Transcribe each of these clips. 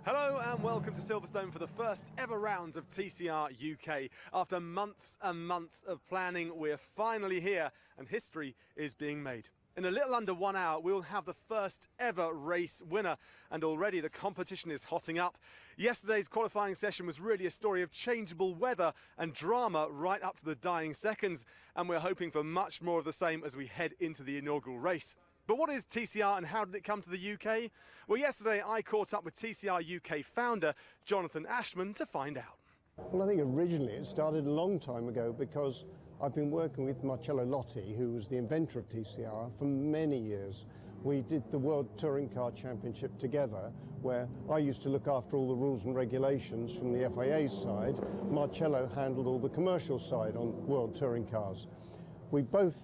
Hello and welcome to Silverstone for the first ever rounds of TCR UK. After months and months of planning, we're finally here and history is being made. In a little under 1 hour, we'll have the first ever race winner, and already the competition is hotting up. Yesterday's qualifying session was really a story of changeable weather and drama right up to the dying seconds, and we're hoping for much more of the same as we head into the inaugural race. But what is TCR and how did it come to the UK? Well, yesterday I caught up with TCR UK founder Jonathan Ashman to find out. Well, I think originally it started a long time ago because I've been working with Marcello Lotti, who was the inventor of TCR, for many years. We did the World Touring Car Championship together, where I used to look after all the rules and regulations from the FIA's side. Marcello handled all the commercial side on World Touring Cars. We both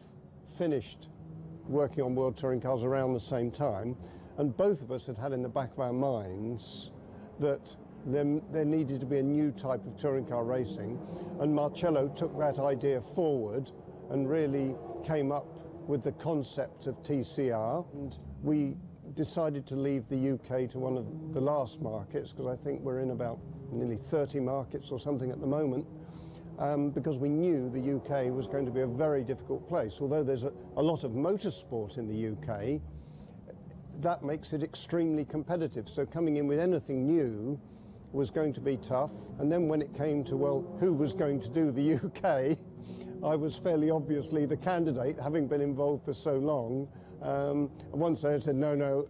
finished working on World Touring Cars around the same time, and both of us had in the back of our minds that there needed to be a new type of touring car racing, and Marcello took that idea forward and really came up with the concept of TCR, and we decided to leave the UK to one of the last markets, because I think we're in about nearly 30 markets or something at the moment, because we knew the UK was going to be a very difficult place. Although there's a lot of motorsport in the UK, that makes it extremely competitive. So coming in with anything new was going to be tough. And then when it came to, well, who was going to do the UK, I was fairly obviously the candidate, having been involved for so long. Once I said, no,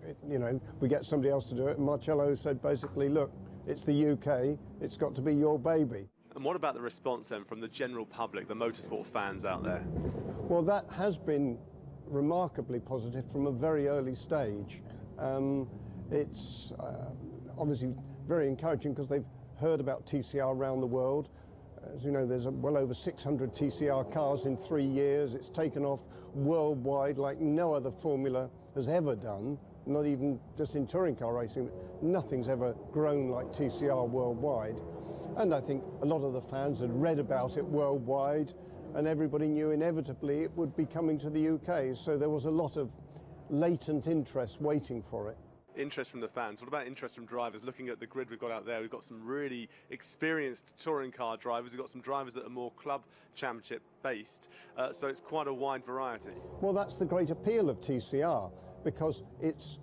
we get somebody else to do it. And Marcello said, basically, look, it's the UK, it's got to be your baby. And what about the response then from the general public, the motorsport fans out there? Well, that has been remarkably positive from a very early stage. It's obviously very encouraging because they've heard about TCR around the world. As you know, there's well over 600 TCR cars in 3 years. It's taken off worldwide like no other formula has ever done, not even just in touring car racing. Nothing's ever grown like TCR worldwide. And I think a lot of the fans had read about it worldwide, and everybody knew inevitably it would be coming to the UK. So there was a lot of latent interest waiting for it. Interest from the fans. What about interest from drivers? Looking at the grid we've got out there, we've got some really experienced touring car drivers. We've got some drivers that are more club championship based. So it's quite a wide variety. Well, that's the great appeal of TCR, because it's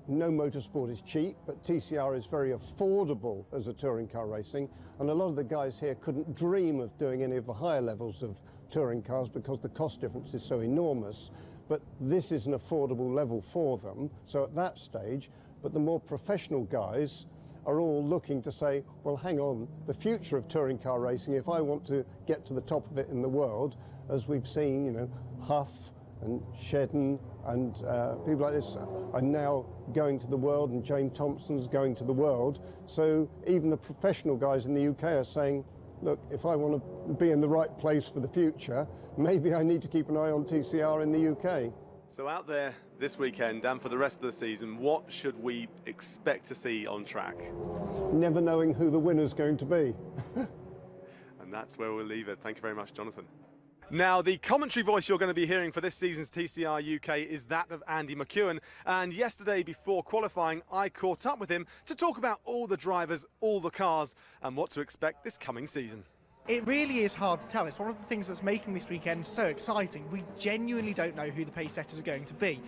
no motorsport is cheap, but TCR is very affordable as a touring car racing, and a lot of the guys here couldn't dream of doing any of the higher levels of touring cars because the cost difference is so enormous. But this is an affordable level for them, so at that stage. But the more professional guys are all looking to say, well, hang on, the future of touring car racing, if I want to get to the top of it in the world, as we've seen, Huff and Shedden and people like this are now going to the world, and James Thompson's going to the world. So even the professional guys in the UK are saying, look, if I want to be in the right place for the future, maybe I need to keep an eye on TCR in the UK. So out there this weekend and for the rest of the season, what should we expect to see on track? Never knowing who the winner's going to be. And that's where we'll leave it. Thank you very much, Jonathan. Now, the commentary voice you're going to be hearing for this season's TCR UK is that of Andy McEwen. And yesterday, before qualifying, I caught up with him to talk about all the drivers, all the cars, and what to expect this coming season. It really is hard to tell. It's one of the things that's making this weekend so exciting. We genuinely don't know who the pace setters are going to be.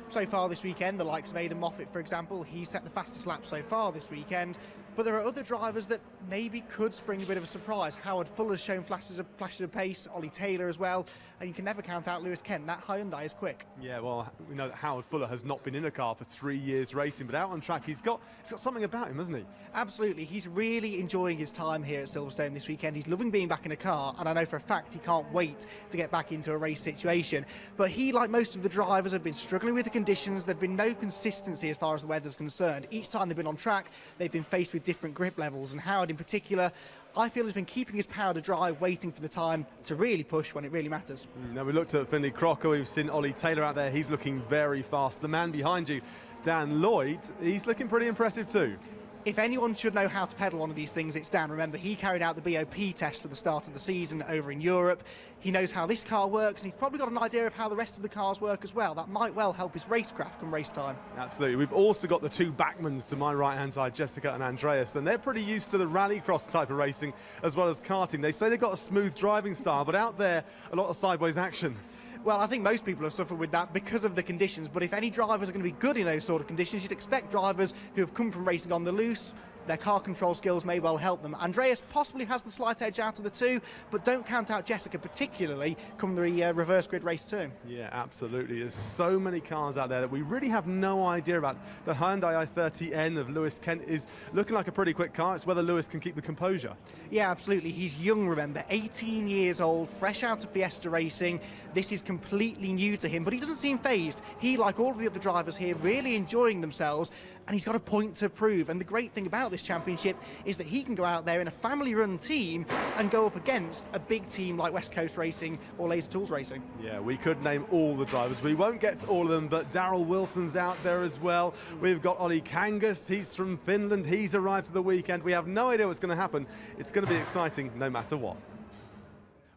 So far this weekend, the likes of Aidan Moffat, for example, he's set the fastest lap so far this weekend. But there are other drivers that maybe could spring a bit of a surprise. Howard Fuller's shown flashes of pace, Ollie Taylor as well, and you can never count out Lewis Kent. That Hyundai is quick. Yeah, well, we know that Howard Fuller has not been in a car for 3 years racing, but out on track he's got something about him, hasn't he? Absolutely. He's really enjoying his time here at Silverstone this weekend. He's loving being back in a car, and I know for a fact he can't wait to get back into a race situation. But he, like most of the drivers, have been struggling with the conditions. There've been no consistency as far as the weather's concerned. Each time they've been on track, they've been faced with different grip levels, and Howard in particular, I feel, has been keeping his powder dry, waiting for the time to really push when it really matters. Now, we looked at Finley Crocker, we've seen Ollie Taylor out there, he's looking very fast. The man behind you, Dan Lloyd, he's looking pretty impressive too. If anyone should know how to pedal one of these things, it's Dan. Remember, he carried out the BOP test for the start of the season over in Europe. He knows how this car works, and he's probably got an idea of how the rest of the cars work as well. That might well help his racecraft come race time. Absolutely. We've also got the two backmans to my right-hand side, Jessica and Andreas, and they're pretty used to the rallycross type of racing as well as karting. They say they've got a smooth driving style, but out there, a lot of sideways action. Well, I think most people have suffered with that because of the conditions, but if any drivers are going to be good in those sort of conditions, you'd expect drivers who have come from racing on the loose, their car control skills may well help them. Andreas possibly has the slight edge out of the two, but don't count out Jessica, particularly come the reverse grid race too. Yeah, absolutely. There's so many cars out there that we really have no idea about. The Hyundai i30N of Lewis Kent is looking like a pretty quick car. It's whether Lewis can keep the composure. Yeah, absolutely. He's young, remember, 18 years old, fresh out of Fiesta racing. This is completely new to him, but he doesn't seem phased. He, like all of the other drivers here, really enjoying themselves, and he's got a point to prove. And the great thing about this championship is that he can go out there in a family-run team and go up against a big team like West Coast Racing or Laser Tools Racing. Yeah, we could name all the drivers. We won't get to all of them, but Daryl Wilson's out there as well. We've got Ollie Kangas. He's from Finland. He's arrived for the weekend. We have no idea what's going to happen. It's going to be exciting no matter what.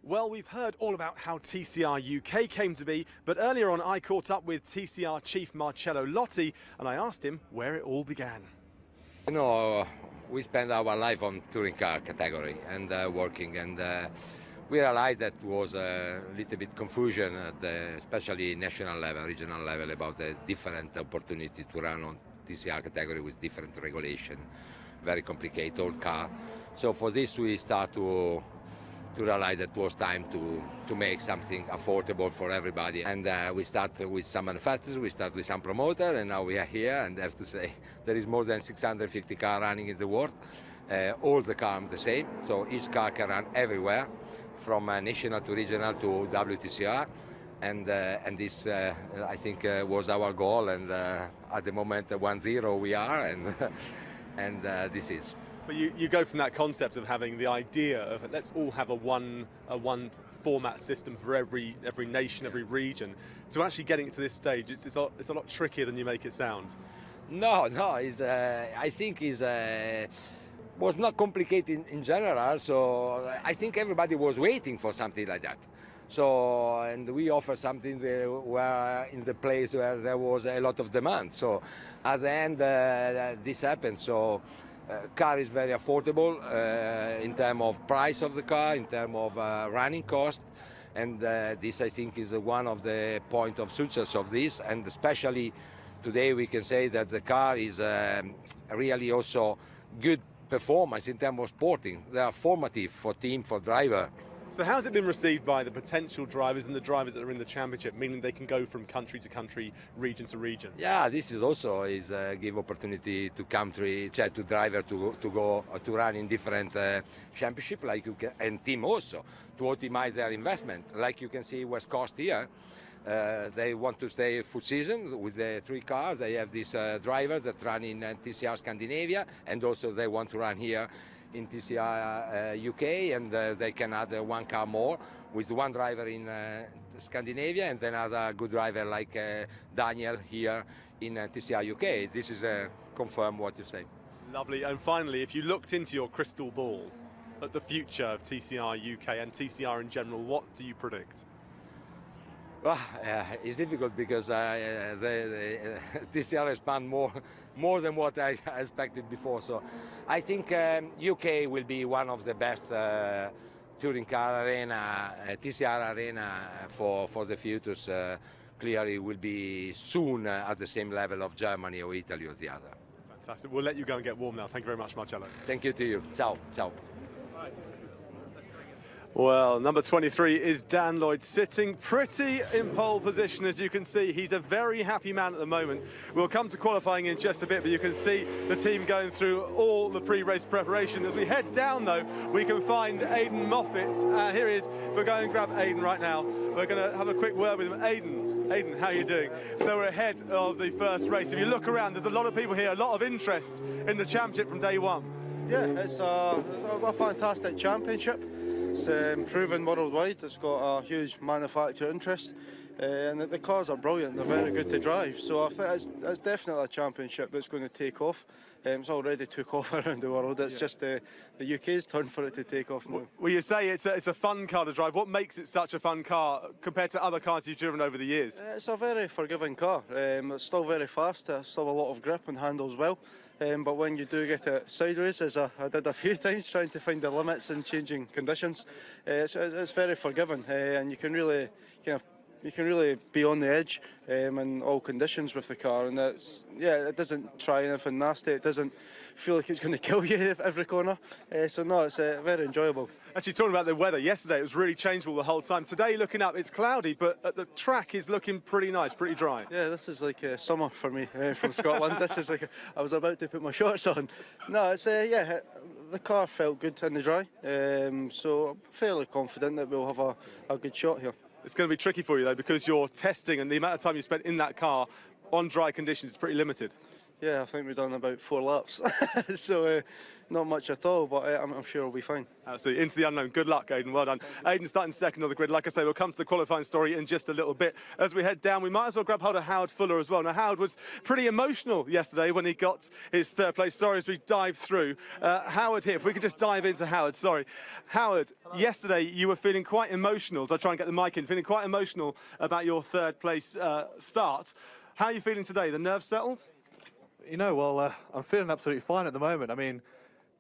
Well, we've heard all about how TCR UK came to be, but earlier on I caught up with TCR chief Marcello Lotti and I asked him where it all began. You know, we spend our life on touring car category and working, and we realized that was a little bit confusion at the especially national level, regional level, about the different opportunity to run on TCR category with different regulation, very complicated old car. So for this we start to realize that it was time to make something affordable for everybody. And we start with some manufacturers, we start with some promoter, and now we are here, and I have to say there is more than 650 cars running in the world. All the cars are the same, so each car can run everywhere, from national to regional to WTCR. And this, I think, was our goal, and at the moment 1-0 we are, and this is. But you go from that concept of having the idea of let's all have a one format system for every nation, every region, to actually getting it to this stage. It's a lot trickier than you make it sound. No, I think was not complicated in general. So I think everybody was waiting for something like that. So, and we offer something where in the place where there was a lot of demand. So at the end, this happened. So. Car is very affordable in terms of price of the car, in terms of running cost, and this I think is one of the points of success of this, and especially today we can say that the car is really also good performance in terms of sporting. They are formative for team, for driver. So how's it been received by the potential drivers and the drivers that are in the championship, meaning they can go from country to country, region to region? Yeah, this is also give opportunity to to driver to go to run in different championship, like you can, and team also to optimize their investment. Like you can see West Coast here, they want to stay full season with the 3 cars. They have these drivers that run in TCR Scandinavia, and also they want to run here in TCR UK, and they can add 1 car more with 1 driver in Scandinavia and another good driver like Daniel here in TCR UK. This is confirm what you say. Lovely. And finally, if you looked into your crystal ball at the future of TCR UK and TCR in general, what do you predict? Well, it's difficult because the TCR expand more than what I expected before. So I think UK will be one of the best touring car arena, TCR arena for the futures. Clearly will be soon at the same level of Germany or Italy or the other. Fantastic. We'll let you go and get warm now. Thank you very much, Marcello. Thank you to you. Ciao, ciao. Well, number 23 is Dan Lloyd, sitting pretty in pole position, as you can see. He's a very happy man at the moment. We'll come to qualifying in just a bit, but you can see the team going through all the pre-race preparation. As we head down, though, we can find Aidan Moffat. Here he is. If we're going to grab Aidan right now, we're going to have a quick word with him. Aidan, how are you doing? So we're ahead of the first race. If you look around, there's a lot of people here, a lot of interest in the championship from day one. Yeah, it's a fantastic championship. It's proven worldwide. It's got a huge manufacturer interest. and the cars are brilliant. They're very good to drive. So I think it's definitely a championship that's going to take off. It's already took off around the world. It's just the UK's turn for it to take off now. Well, you say it's a fun car to drive. What makes it such a fun car compared to other cars you've driven over the years? It's a very forgiving car. It's still very fast. It's still a lot of grip and handles well. But when you do get it sideways, as I did a few times, trying to find the limits in changing conditions, it's very forgiving, and you can really be on the edge in all conditions with the car, and it doesn't try anything nasty. It doesn't feel like it's going to kill you every corner. So no, it's very enjoyable. Actually, talking about the weather, yesterday it was really changeable the whole time. Today, looking up, it's cloudy, but the track is looking pretty nice, pretty dry. Yeah, this is like summer for me from Scotland. This is like I was about to put my shorts on. No, it's the car felt good in the dry, so I'm fairly confident that we'll have a good shot here. It's going to be tricky for you, though, because your testing and the amount of time you spent in that car on dry conditions is pretty limited. Yeah, I think we've done about 4 laps, so not much at all, but I'm sure we'll be fine. Absolutely. Into the unknown. Good luck, Aidan. Well done. Aidan starting second on the grid. Like I say, we'll come to the qualifying story in just a little bit. As we head down, we might as well grab hold of Howard Fuller as well. Now, Howard was pretty emotional yesterday when he got his third place. Sorry, as we dive through. Howard here, if we could just dive into Howard, sorry. Howard, yesterday you were feeling quite emotional. I'll try and get the mic in. Feeling quite emotional about your third place start. How are you feeling today? The nerves settled? You know, well, I'm feeling absolutely fine at the moment. I mean,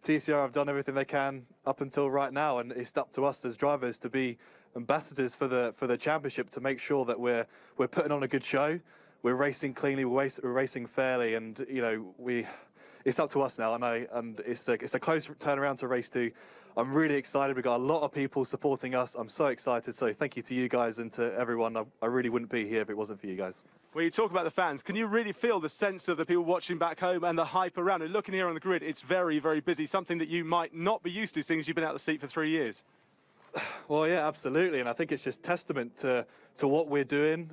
TCR have done everything they can up until right now, and it's up to us as drivers to be ambassadors for the championship, to make sure that we're putting on a good show, we're racing cleanly, we're racing fairly, and you know it's up to us now. And it's a close turnaround to race 2. I'm really excited. We've got a lot of people supporting us. I'm so excited. So thank you to you guys and to everyone. I really wouldn't be here if it wasn't for you guys. Well, you talk about the fans. Can you really feel the sense of the people watching back home and the hype around it? Looking here on the grid, it's very, very busy, something that you might not be used to, seeing as you've been out of the seat for 3 years. Well, yeah, absolutely. And I think it's just testament to what we're doing.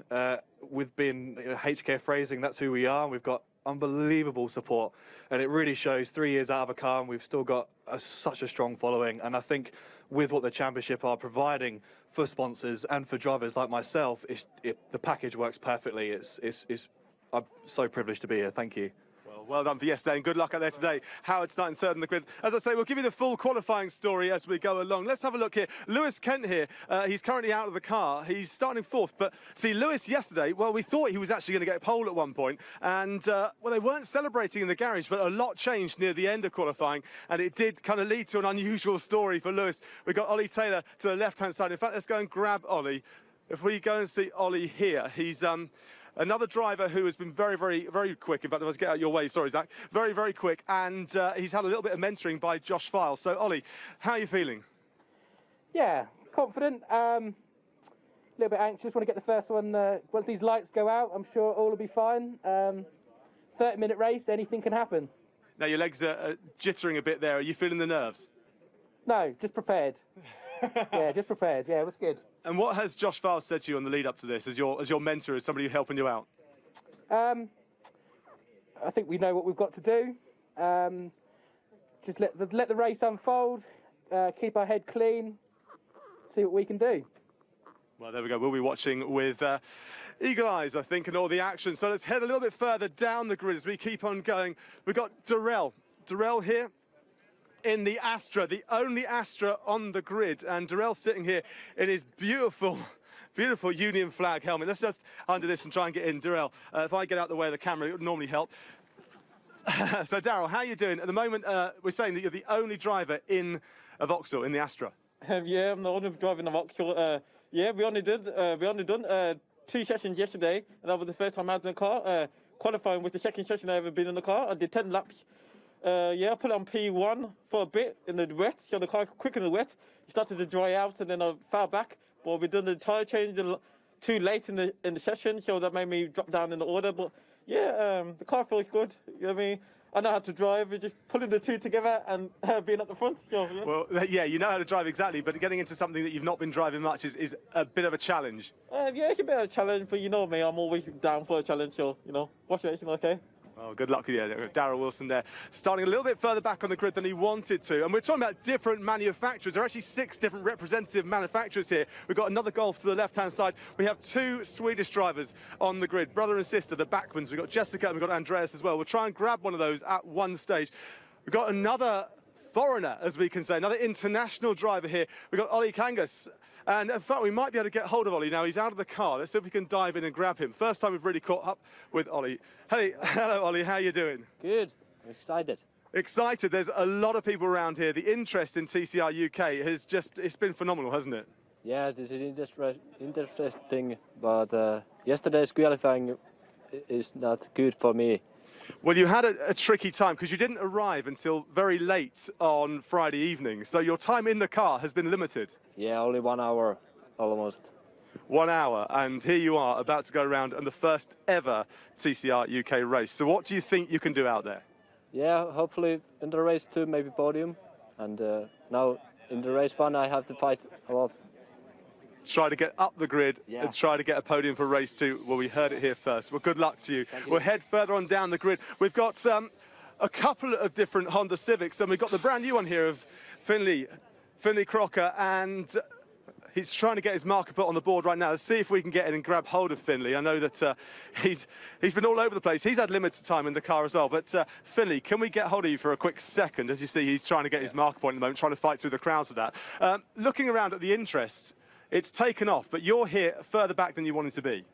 We've been HKF Racing, that's who we are. And we've got unbelievable support. And it really shows 3 years out of a car, and we've still got such a strong following. And I think with what the championship are providing for sponsors and for drivers like myself, the package works perfectly. I'm so privileged to be here. Thank you. Well done for yesterday, and good luck out there today. Howard starting third on the grid. As I say, we'll give you the full qualifying story as we go along. Let's have a look here. Lewis Kent here, he's currently out of the car. He's starting fourth, but see, Lewis yesterday, well, we thought he was actually going to get pole at one point, and, well, they weren't celebrating in the garage, but a lot changed near the end of qualifying, and it did kind of lead to an unusual story for Lewis. We've got Ollie Taylor to the left-hand side. In fact, let's go and grab Ollie. If we go and see Ollie here, he's another driver who has been very, very, very quick. In fact, let's get out of your way. Sorry, Zach. Very, very quick. And he's had a little bit of mentoring by Josh Files. So, Ollie, how are you feeling? Yeah, confident. A little bit anxious. Want to get the first one. Once these lights go out, I'm sure all will be fine. 30-minute race, anything can happen. Now, your legs are jittering a bit there. Are you feeling the nerves? No, just prepared. Yeah, just prepared. Yeah, it was good. And what has Josh Files said to you on the lead up to this, as your mentor, as somebody helping you out? I think we know what we've got to do. Just let the race unfold. Keep our head clean. See what we can do. Well, there we go. We'll be watching with eagle eyes, I think, and all the action. So let's head a little bit further down the grid as we keep on going. We've got Darrell here in the Astra, the only Astra on the grid, and Darrell sitting here in his beautiful Union flag helmet. Let's just undo this and try and get in. Darrell, if I get out the way of the camera, it would normally help. So, Darrell, how are you doing? At the moment, we're saying that you're the only driver in a Vauxhall, in the Astra. Yeah, I'm the only driver in a Vauxhall. Yeah, we only done 2 sessions yesterday, and that was the first time I was in the car. Qualifying was the second session I've ever been in the car. I did 10 laps. Yeah, I put it on P1 for a bit in the wet, so the car quick in the wet. It started to dry out, and then I fell back. But we done the tyre change too late in the session, so that made me drop down in the order. But yeah, the car feels good. You know what I mean? I know how to drive. Just pulling the two together and being at the front. So, yeah. Well, yeah, you know how to drive exactly, but getting into something that you've not been driving much is a bit of a challenge. Yeah, it's a bit of a challenge, but you know me, I'm always down for a challenge. So watch racing, okay? Oh, good luck with you. Darryl Wilson there, starting a little bit further back on the grid than he wanted to. And we're talking about different manufacturers. There are actually 6 different representative manufacturers here. We've got another Golf to the left-hand side. We have 2 Swedish drivers on the grid, brother and sister, the Backmans. We've got Jessica and we've got Andreas as well. We'll try and grab one of those at one stage. We've got another foreigner, as we can say, another international driver here. We've got Ollie Kangas. And in fact, we might be able to get hold of Ollie now. He's out of the car. Let's see if we can dive in and grab him. First time we've really caught up with Ollie. Hey, hello, Ollie. How are you doing? Good. I'm excited. Excited. There's a lot of people around here. The interest in TCR UK has it's been phenomenal, hasn't it? Yeah, this is interesting, but yesterday's qualifying is not good for me. Well, you had a tricky time because you didn't arrive until very late on Friday evening. So your time in the car has been limited. Yeah, only 1 hour, almost. 1 hour, and here you are about to go around on the first ever TCR UK race. So what do you think you can do out there? Yeah, hopefully in the race 2, maybe podium. And now in the race 1, I have to fight a lot. Try to get up the grid and try to get a podium for race 2. Well, we heard it here first. Well, good luck to you. We'll head further on down the grid. We've got a couple of different Honda Civics, and we've got the brand new one here of Finley Crocker, and he's trying to get his marker put on the board right now. Let's see if we can get in and grab hold of Finley. I know that he's been all over the place. He's had limited time in the car as well. But Finley, can we get hold of you for a quick second? As you see, he's trying to get his marker point at the moment, trying to fight through the crowds with that. Looking around at the interest, it's taken off, but you're here further back than you wanted to be.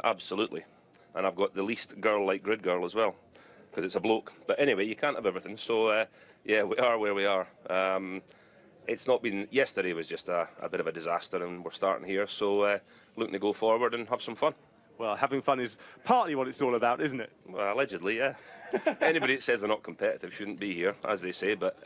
Absolutely. And I've got the least girl-like grid girl as well, because it's a bloke. But anyway, you can't have everything. So, yeah, we are where we are. It's not been... Yesterday was just a bit of a disaster, and we're starting here. So, looking to go forward and have some fun. Well, having fun is partly what it's all about, isn't it? Well, allegedly, yeah. Anybody that says they're not competitive shouldn't be here, as they say. But,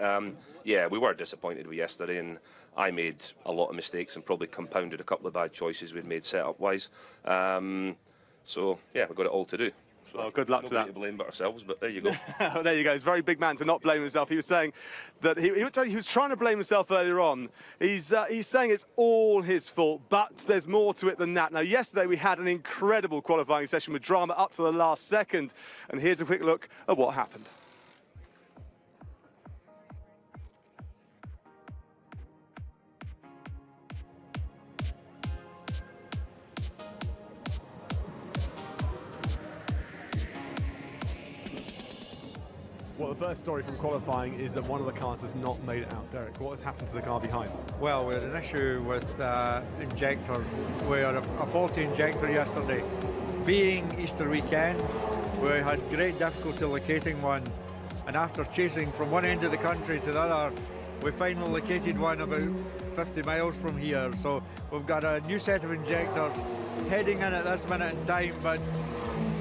yeah, we were disappointed with yesterday, and I made a lot of mistakes and probably compounded a couple of bad choices we'd made setup-wise. So, yeah, we've got it all to do. So, well, good luck to that. Nobody to blame but ourselves, but there you go. Well, there you go. He's a very big man to not blame himself. He was saying that he was trying to blame himself earlier on. He's saying it's all his fault, but there's more to it than that. Now, yesterday we had an incredible qualifying session with drama up to the last second, and here's a quick look at what happened. Well, the first story from qualifying is that one of the cars has not made it out. Derek, what has happened to the car behind? Well, we had an issue with injectors. We had a faulty injector yesterday. Being Easter weekend, we had great difficulty locating one. And after chasing from one end of the country to the other, we finally located one about 50 miles from here. So we've got a new set of injectors heading in at this minute in time, but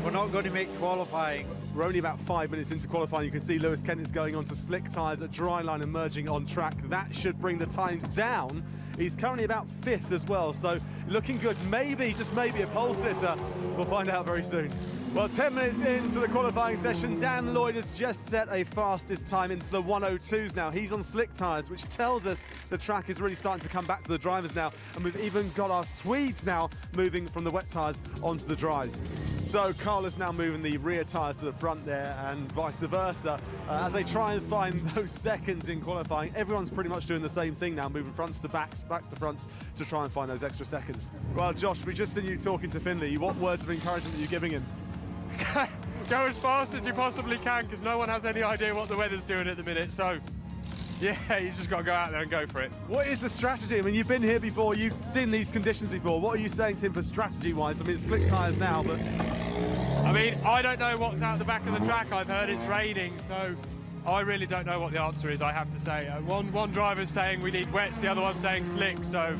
we're not going to make qualifying. We're only about 5 minutes into qualifying. You can see Lewis Kent is going onto slick tyres, a dry line emerging on track. That should bring the times down. He's currently about 5th as well, so looking good. Maybe, just maybe, a pole sitter. We'll find out very soon. Well, 10 minutes into the qualifying session, Dan Lloyd has just set a fastest time into the 102s now. He's on slick tyres, which tells us the track is really starting to come back to the drivers now. And we've even got our Swedes now moving from the wet tyres onto the dries. So Carla's now moving the rear tyres to the front there and vice versa. As they try and find those seconds in qualifying, everyone's pretty much doing the same thing now, moving fronts to backs, backs to fronts to try and find those extra seconds. Well, Josh, we just seen you talking to Finley. What words of encouragement are you giving him? Go as fast as you possibly can, because no one has any idea what the weather's doing at the minute. So, yeah, you just got to go out there and go for it. What is the strategy? I mean, you've been here before, you've seen these conditions before. What are you saying to him for strategy-wise? I mean, it's slick tyres now, but... I mean, I don't know what's out the back of the track. I've heard it's raining, so I really don't know what the answer is, I have to say. One driver's saying we need wets, the other one's saying slick, so...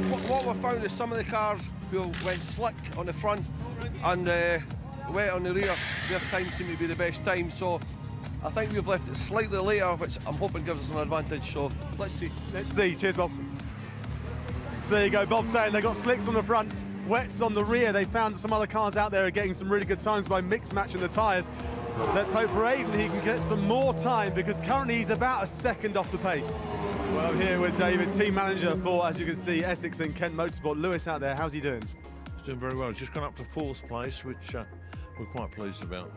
What we've found is some of the cars who went slick on the front and wet on the rear, their time seemed to be the best time, so I think we've left it slightly later, which I'm hoping gives us an advantage, so let's see. Let's see. Cheers, Bob. So there you go, Bob saying they got slicks on the front, wets on the rear. They found that some other cars out there are getting some really good times by mix matching the tyres. Let's hope for Aiden he can get some more time, because currently he's about a second off the pace. Well, I'm here with David, team manager for, as you can see, Essex and Kent Motorsport. Lewis out there, how's he doing? He's doing very well. He's just gone up to 4th place, which we're quite pleased about.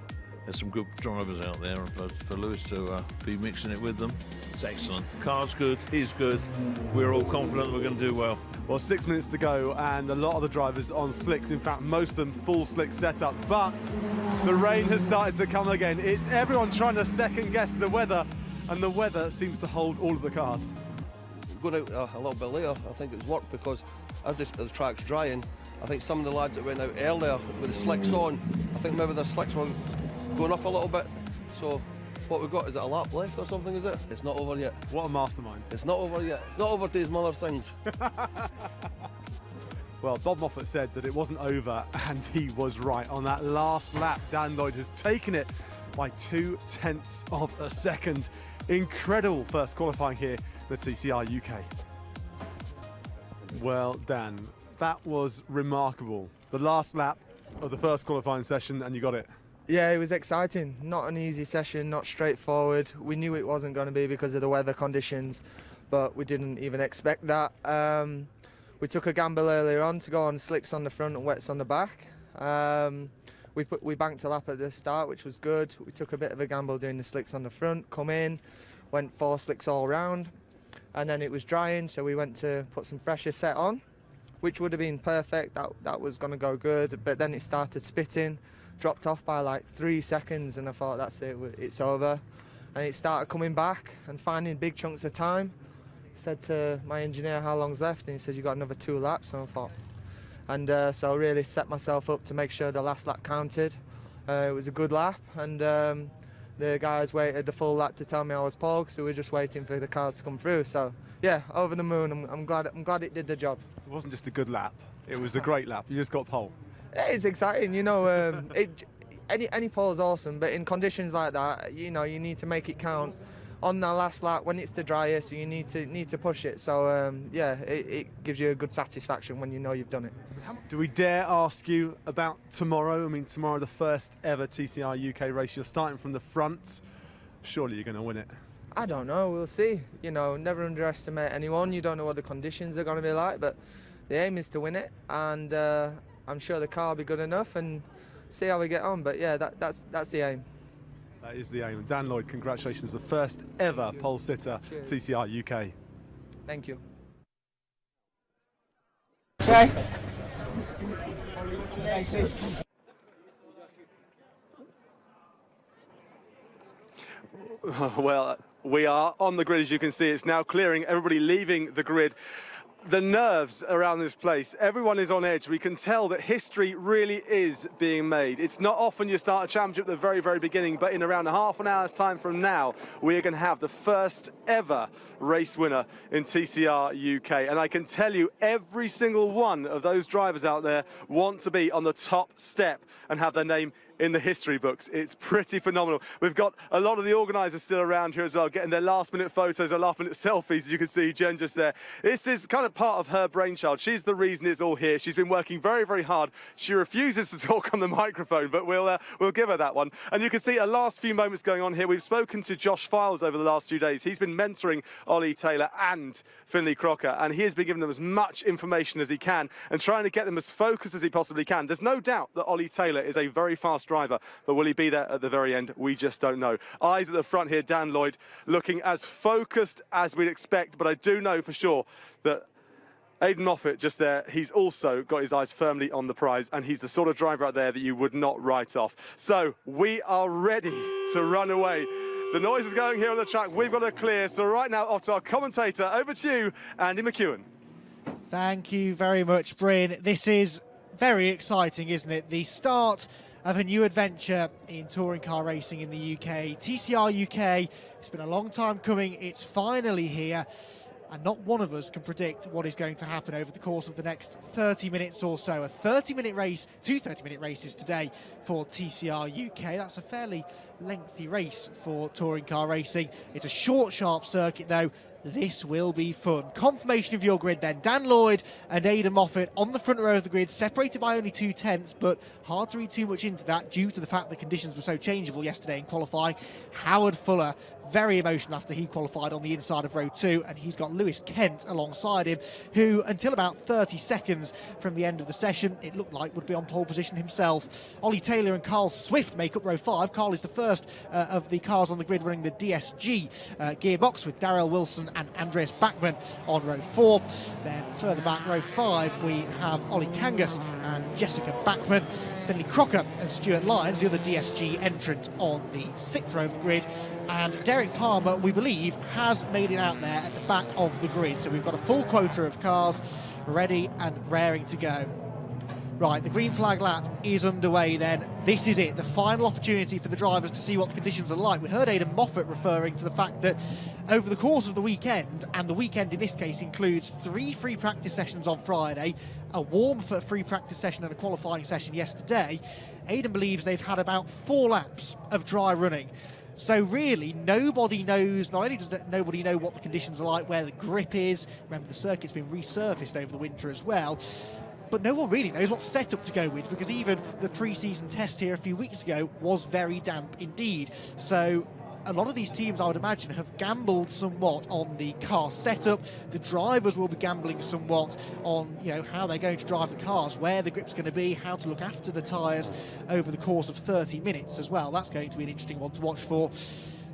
there's some good drivers out there, and for Lewis to be mixing it with them, it's excellent. Car's good, he's good, we're all confident we're going to do well. Well, 6 minutes to go, and a lot of the drivers on slicks, in fact most of them full slick setup, but the rain has started to come again. It's everyone trying to second guess the weather, and the weather seems to hold all of the cars. Going out a little bit later, I think it's worked, because as the track's drying, I think some of the lads that went out earlier with the slicks on, I think maybe their slicks were going off a little bit. So what we've got, is it a lap left or something, is it? It's not over yet. What a mastermind. It's not over yet. It's not over to his mother sings. Well, Bob Moffat said that it wasn't over, and he was right. On that last lap, Dan Lloyd has taken it by 0.2 of a second. Incredible first qualifying here in the TCR UK. Well, Dan, that was remarkable. The last lap of the first qualifying session, and you got it. Yeah, it was exciting. Not an easy session, not straightforward. We knew it wasn't going to be because of the weather conditions, but we didn't even expect that. We took a gamble earlier on to go on slicks on the front and wets on the back. We banked a lap at the start, which was good. We took a bit of a gamble doing the slicks on the front, come in, went 4 slicks all round, and then it was drying, so we went to put some fresher set on, which would have been perfect. That was going to go good, but then it started spitting, dropped off by like 3 seconds, and I thought, that's it, it's over. And it started coming back and finding big chunks of time. Said to my engineer how long's left, and he said, you got another 2 laps. And I thought, and so I really set myself up to make sure the last lap counted. It was a good lap, and the guys waited the full lap to tell me I was pole, so we were just waiting for the cars to come through. So yeah, over the moon. I'm glad it did the job. It wasn't just a good lap, it was a great lap. You just got pole. It's exciting, you know. Any pole is awesome, but in conditions like that, you know, you need to make it count. On the last lap, when it's the driest, you need to push it. So yeah, it gives you a good satisfaction when you know you've done it. Do we dare ask you about tomorrow? I mean, tomorrow, the first ever TCR UK race. You're starting from the front. Surely you're going to win it. I don't know. We'll see. You know, never underestimate anyone. You don't know what the conditions are going to be like, but the aim is to win it, and I'm sure the car will be good enough, and see how we get on. But yeah, that's the aim. That is the aim. Dan Lloyd, congratulations, the first ever pole sitter, TCR UK. Thank you. Okay. Well, we are on the grid, as you can see. It's now clearing, everybody leaving the grid. The nerves around this place, everyone is on edge. We can tell that history really is being made. It's not often you start a championship at the very, very beginning, but in around half an hour's time from now, we are going to have the first ever race winner in TCR UK. And I can tell you, every single one of those drivers out there want to be on the top step and have their name in the history books. It's pretty phenomenal. We've got a lot of the organisers still around here as well, getting their last-minute photos, their last-minute selfies, as you can see Jen just there. This is kind of part of her brainchild. She's the reason it's all here. She's been working very, very hard. She refuses to talk on the microphone, but we'll give her that one. And you can see a last few moments going on here. We've spoken to Josh Files over the last few days. He's been mentoring Ollie Taylor and Finley Crocker, and he has been giving them as much information as he can and trying to get them as focused as he possibly can. There's no doubt that Ollie Taylor is a very fast driver, but will he be there at the very end? We just don't know. Eyes at the front here, Dan Lloyd looking as focused as we'd expect, but I do know for sure that Aidan Moffat just there, he's also got his eyes firmly on the prize, and he's the sort of driver out there that you would not write off. So we are ready to run away. The noise is going here on the track. We've got to clear. So right now, off to our commentator. Over to you, Andy McEwen. Thank you very much, Bryn. This is very exciting, isn't it? The start of a new adventure in touring car racing in the UK. TCR UK, it's been a long time coming. It's finally here. And not one of us can predict what is going to happen over the course of the next 30 minutes or so. A 30-minute race, 2 30-minute races today for TCR UK. That's a fairly lengthy race for touring car racing. It's a short, sharp circuit, though. This will be fun. Confirmation of your grid then. Dan Lloyd and Aidan Moffat on the front row of the grid, separated by only 0.2, but hard to read too much into that due to the fact the conditions were so changeable yesterday in qualifying. Howard Fuller very emotional after he qualified on the inside of row 2, and he's got Lewis Kent alongside him, who until about 30 seconds from the end of the session it looked like would be on pole position himself. Ollie Taylor and Carl Swift make up row 5. Carl is the first of the cars on the grid running the DSG gearbox, with Darrell Wilson and Andreas Bachmann on row 4. Then further back, row 5, we have Ollie Kangas and Jessica Bachmann. Finley Crocker and Stuart Lyons, the other DSG entrant, on the 6th row of the grid. And Derek Palmer, we believe, has made it out there at the back of the grid. So we've got a full quota of cars ready and raring to go. Right, the green flag lap is underway then. This is it, the final opportunity for the drivers to see what the conditions are like. We heard Aidan Moffat referring to the fact that over the course of the weekend, and the weekend in this case includes 3 free practice sessions on Friday, a warm free practice session and a qualifying session yesterday, Aidan believes they've had about 4 laps of dry running. So really, nobody knows, not only does nobody know what the conditions are like, where the grip is, remember the circuit's been resurfaced over the winter as well, but no one really knows what setup to go with, because even the pre-season test here a few weeks ago was very damp indeed. So a lot of these teams, I would imagine, have gambled somewhat on the car setup. The drivers will be gambling somewhat on, you know, how they're going to drive the cars, where the grip's going to be, how to look after the tyres over the course of 30 minutes as well. That's going to be an interesting one to watch for.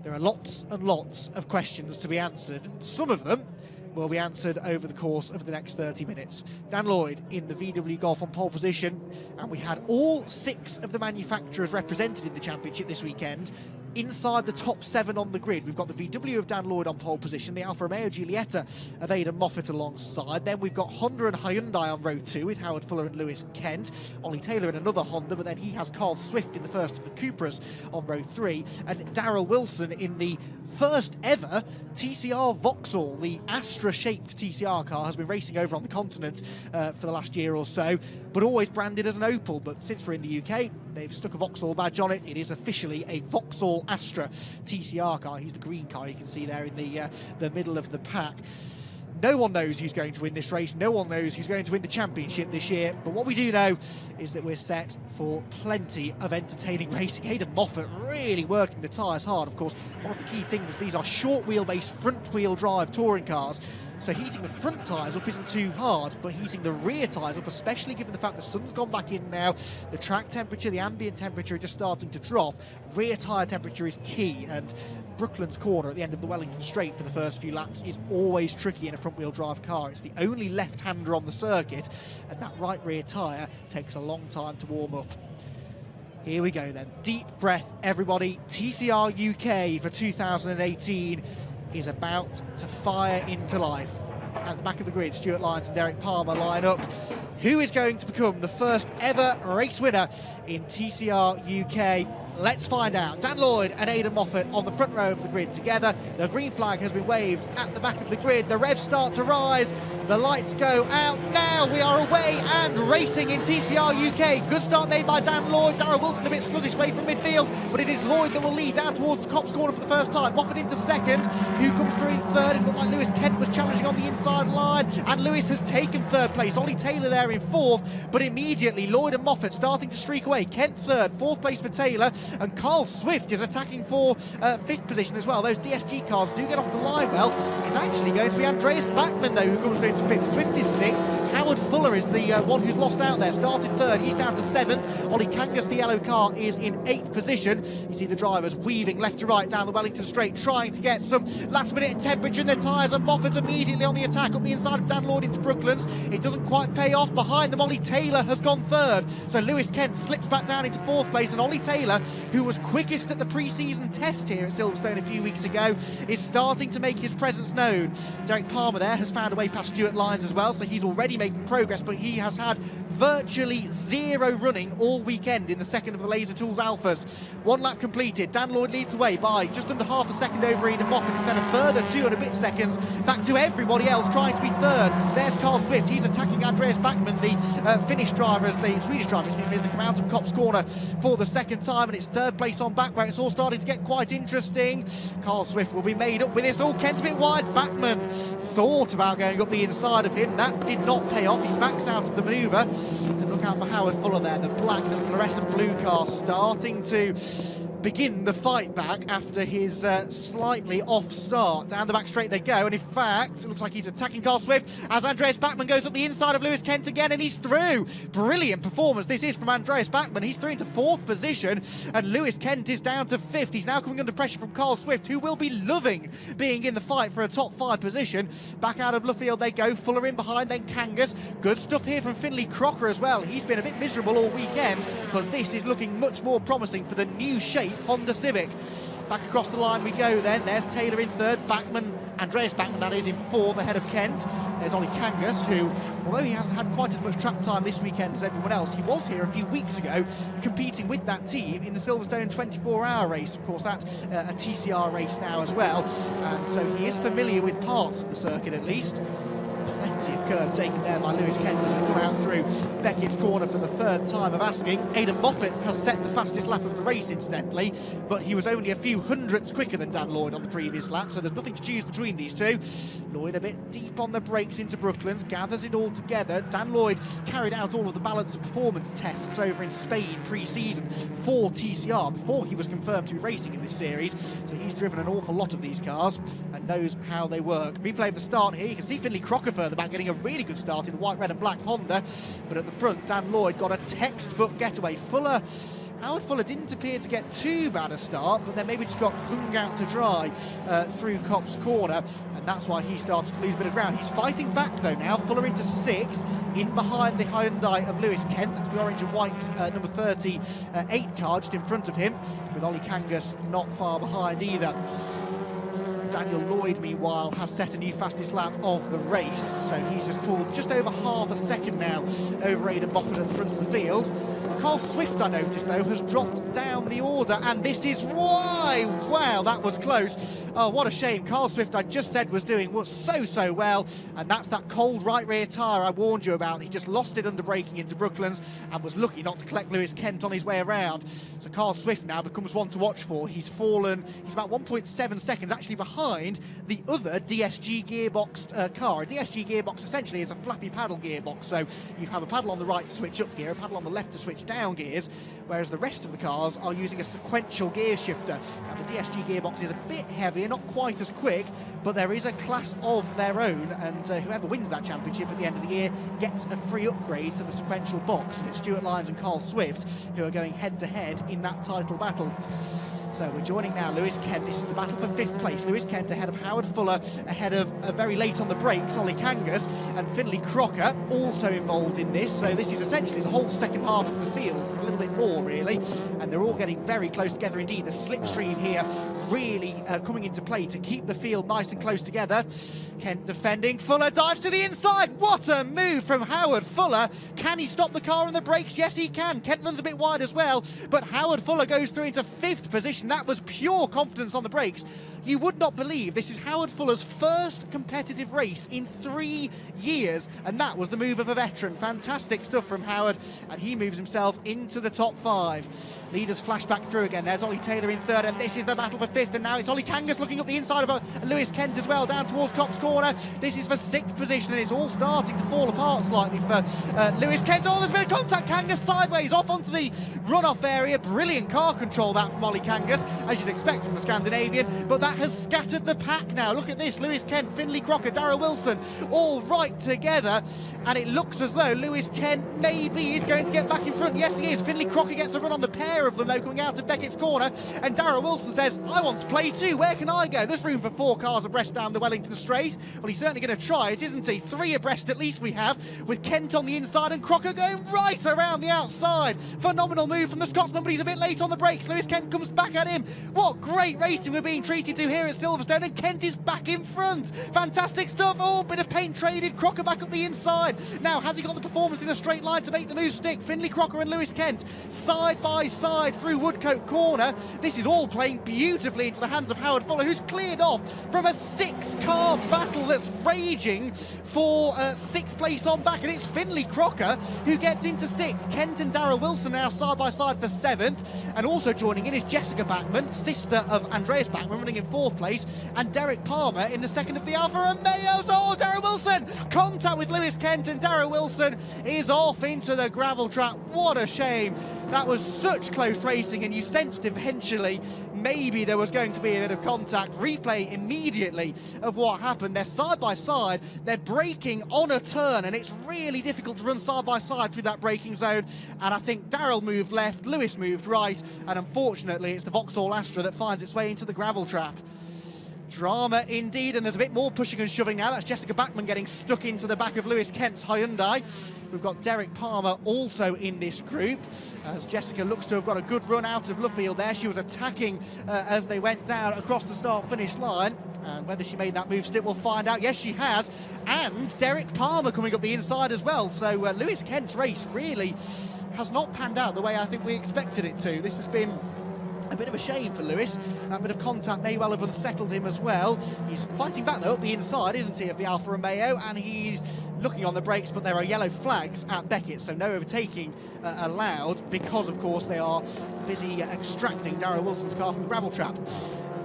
There are lots and lots of questions to be answered. Some of them will be answered over the course of the next 30 minutes. Dan Lloyd in the VW Golf on pole position, and we had all 6 of the manufacturers represented in the championship this weekend. Inside the top 7 on the grid, we've got the VW of Dan Lloyd on pole position, the Alfa Romeo Giulietta of Aidan Moffat alongside. Then we've got Honda and Hyundai on row 2 with Howard Fuller and Lewis Kent. Ollie Taylor in another Honda, but then he has Carl Swift in the first of the Cupras on row 3. And Darrell Wilson in the first ever TCR Vauxhall, the Astra-shaped TCR car, has been racing over on the continent for the last year or so, but always branded as an Opel. But since we're in the UK, they've stuck a Vauxhall badge on it. It is officially a Vauxhall Astra TCR car. He's the green car you can see there in the middle of the pack. No one knows who's going to win this race. No one knows who's going to win the championship this year. But what we do know is that we're set for plenty of entertaining racing. Aidan Moffat really working the tyres hard. Of course, one of the key things, these are short wheelbase, front wheel drive touring cars. So heating the front tyres up isn't too hard, but heating the rear tyres up, especially given the fact the sun's gone back in now, the track temperature, the ambient temperature are just starting to drop. Rear tyre temperature is key, and Brooklands Corner at the end of the Wellington Straight for the first few laps is always tricky in a front-wheel drive car. It's the only left-hander on the circuit, and that right rear tyre takes a long time to warm up. Here we go then. Deep breath, everybody. TCR UK for 2018 is about to fire into life. At the back of the grid, Stuart Lyons and Derek Palmer line up. Who is going to become the first ever race winner in TCR UK? Let's find out. Dan Lloyd and Aidan Moffat on the front row of the grid together. The green flag has been waved at the back of the grid. The revs start to rise. The lights go out. Now we are away and racing in TCR UK. Good start made by Dan Lloyd. Darrell Wilson a bit sluggish way from midfield, but it is Lloyd that will lead down towards the Copse Corner for the first time. Moffat into second. Who comes through in third? It looked like Lewis Kent was challenging on the inside line, and Lewis has taken third place. Ollie Taylor there in fourth, but immediately Lloyd and Moffat starting to streak away. Kent third, fourth place for Taylor, and Carl Swift is attacking for fifth position as well. Those DSG cars do get off the line well. It's actually going to be Andreas Bachmann though who comes through into fifth. Swift is sixth. Howard Fuller is the one who's lost out there. Started third, he's down to seventh. Ollie Kangas, the yellow car, is in eighth position. You see the drivers weaving left to right down the Wellington Straight, trying to get some last minute temperature in their tyres, and Moffat's immediately on the attack up the inside of Dan Lloyd into Brooklands. It doesn't quite pay off. Behind them, Ollie Taylor has gone third. So Lewis Kent slips back down into fourth place, and Ollie Taylor, who was quickest at the pre-season test here at Silverstone a few weeks ago, is starting to make his presence known. Derek Palmer there has found a way past Stuart Lyons as well, so he's already making progress, but he has had virtually zero running all weekend in the second of the Laser Tools Alphas. One lap completed. Dan Lloyd leads the way by just under half a second over Aidan Moffat. It's then a further 2 and a bit seconds back to everybody else trying to be third. There's Carl Swift. He's attacking Andreas Bachmann, the Finnish driver, the Swedish driver, excuse me, as they come out of Copse Corner for the second time, and it's third place on back where it's all starting to get quite interesting. Carl Swift will be made up with this. Oh, Kent's a bit wide. Bachmann thought about going up the inside of him. That did not pay off. He backs out of the manoeuvre. And look out for Howard Fuller there, the black and fluorescent blue car starting to begin the fight back after his slightly off start. Down the back straight they go, and in fact, it looks like he's attacking Carl Swift as Andreas Bachmann goes up the inside of Lewis Kent again, and he's through. Brilliant performance this is from Andreas Bachmann. He's through into 4th position, and Lewis Kent is down to 5th. He's now coming under pressure from Carl Swift, who will be loving being in the fight for a top 5 position. Back out of Luffield they go, Fuller in behind, then Kangas. Good stuff here from Finlay Crocker as well. He's been a bit miserable all weekend, but this is looking much more promising for the new shape Honda Civic. Back across the line we go then. There's Taylor in 3rd, Andreas Bachmann that is, in 4th ahead of Kent. There's Ollie Kangas, who, although he hasn't had quite as much track time this weekend as everyone else, he was here a few weeks ago competing with that team in the Silverstone 24-hour race. Of course, that's a TCR race now as well, and so he is familiar with parts of the circuit at least. Plenty of curve taken there by Lewis Kent as they come out through Beckett's corner for the 3rd time of asking. Aidan Moffat has set the fastest lap of the race, incidentally, but he was only a few hundredths quicker than Dan Lloyd on the previous lap, so there's nothing to choose between these two. Lloyd a bit deep on the brakes into Brooklands, gathers it all together. Dan Lloyd carried out all of the balance of performance tests over in Spain pre-season for TCR before he was confirmed to be racing in this series, so he's driven an awful lot of these cars and knows how they work. Replay of the start here, you can see Finlay Crocker further back getting a really good start in the white, red and black Honda, but at the front Dan Lloyd got a textbook getaway. Howard Fuller didn't appear to get too bad a start, but then maybe just got hung out to dry through Copse Corner, and that's why he started to lose a bit of ground. He's fighting back though now. Fuller into 6th, in behind the Hyundai of Lewis Kent. That's the orange and white number 38 car just in front of him, with Ollie Kangas not far behind either. Daniel Lloyd, meanwhile, has set a new fastest lap of the race, so he's just pulled just over half a second now over Aidan Moffat at the front of the field. Carl Swift, I noticed, though, has dropped down the order, and this is why. Wow, that was close. Oh, what a shame. Carl Swift, I just said, was doing so well, and that's that cold right rear tyre I warned you about. He just lost it under braking into Brooklands and was lucky not to collect Lewis Kent on his way around. So Carl Swift now becomes one to watch for. He's fallen, he's about 1.7 seconds actually behind the other DSG gearboxed car. A DSG gearbox essentially is a flappy paddle gearbox, so you have a paddle on the right to switch up gear, a paddle on the left to switch down gears, whereas the rest of the cars are using a sequential gear shifter. Now the DSG gearbox is a bit heavier, not quite as quick, but there is a class of their own, and whoever wins that championship at the end of the year gets a free upgrade to the sequential box, and it's Stuart Lyons and Carl Swift who are going head to head in that title battle. So we're joining now Lewis Kent. This is the battle for 5th place. Lewis Kent ahead of Howard Fuller, ahead of very late on the brakes Ollie Kangas, and Finlay Crocker also involved in this. So this is essentially the whole second half of the field, a little bit more really, and they're all getting very close together indeed. The slipstream here really coming into play to keep the field nice and close together. Kent defending, Fuller dives to the inside. What a move from Howard Fuller. Can he stop the car on the brakes? Yes, he can. Kent runs a bit wide as well, but Howard Fuller goes through into 5th position. That was pure confidence on the brakes. You would not believe this is Howard Fuller's first competitive race in 3 years, and that was the move of a veteran. Fantastic stuff from Howard, and he moves himself into the top 5. Leaders flash back through again. There's Ollie Taylor in 3rd, and this is the battle for 5th, and now it's Ollie Kangas looking up the inside of Lewis Kent as well, down towards Copse Corner. This is for 6th position, and it's all starting to fall apart slightly for Lewis Kent. Oh, there's been a contact. Kangas sideways off onto the runoff area. Brilliant car control that from Ollie Kangas, as you'd expect from the Scandinavian, but that has scattered the pack now. Look at this, Lewis Kent, Finlay Crocker, Darrell Wilson, all right together, and it looks as though Lewis Kent maybe is going to get back in front. Yes, he is. Finlay Crocker gets a run on the pair of them, though, coming out of Beckett's corner, and Darrell Wilson says, I want to play too. Where can I go? There's room for 4 cars abreast down the Wellington Straight. Well, he's certainly going to try it, isn't he? 3 abreast at least we have, with Kent on the inside and Crocker going right around the outside. Phenomenal move from the Scotsman, but he's a bit late on the brakes. Lewis Kent comes back at him. What great racing we're being treated to here at Silverstone, and Kent is back in front. Fantastic stuff. Oh, bit of paint traded. Crocker back up the inside. Now, has he got the performance in a straight line to make the move stick? Finlay Crocker and Lewis Kent side by side through Woodcote Corner. This is all playing beautifully into the hands of Howard Fuller, who's cleared off from a 6-car battle that's raging for 6th place on back, and it's Finlay Crocker who gets into 6th. Kent and Darrell Wilson now side by side for 7th, and also joining in is Jessica Bachmann, sister of Andreas Bachmann, running in 4th place, and Derek Palmer in the 2nd of the Alfa Romeos. Oh, Darrell Wilson! Contact with Lewis Kent, and Darrell Wilson is off into the gravel trap. What a shame. That was such close racing, and you sensed eventually maybe there was going to be a bit of contact. Replay immediately of what happened. They're side by side, they're braking on a turn, and it's really difficult to run side by side through that braking zone. And I think Darrell moved left, Lewis moved right, and unfortunately it's the Vauxhall Astra that finds its way into the gravel trap. Drama indeed, and there's a bit more pushing and shoving now. That's Jessica Bachmann getting stuck into the back of Lewis Kent's Hyundai. We've got Derek Palmer also in this group, as Jessica looks to have got a good run out of Luffield there. She was attacking as they went down across the start-finish line, and whether she made that move still, we'll find out. Yes, she has, and Derek Palmer coming up the inside as well. So Lewis Kent's race really has not panned out the way I think we expected it to. This has been a bit of a shame for Lewis. That bit of contact may well have unsettled him as well. He's fighting back though up the inside, isn't he, of the Alfa Romeo, and he's looking on the brakes, but there are yellow flags at Beckett, so no overtaking allowed, because of course they are busy extracting Darrell Wilson's car from the gravel trap.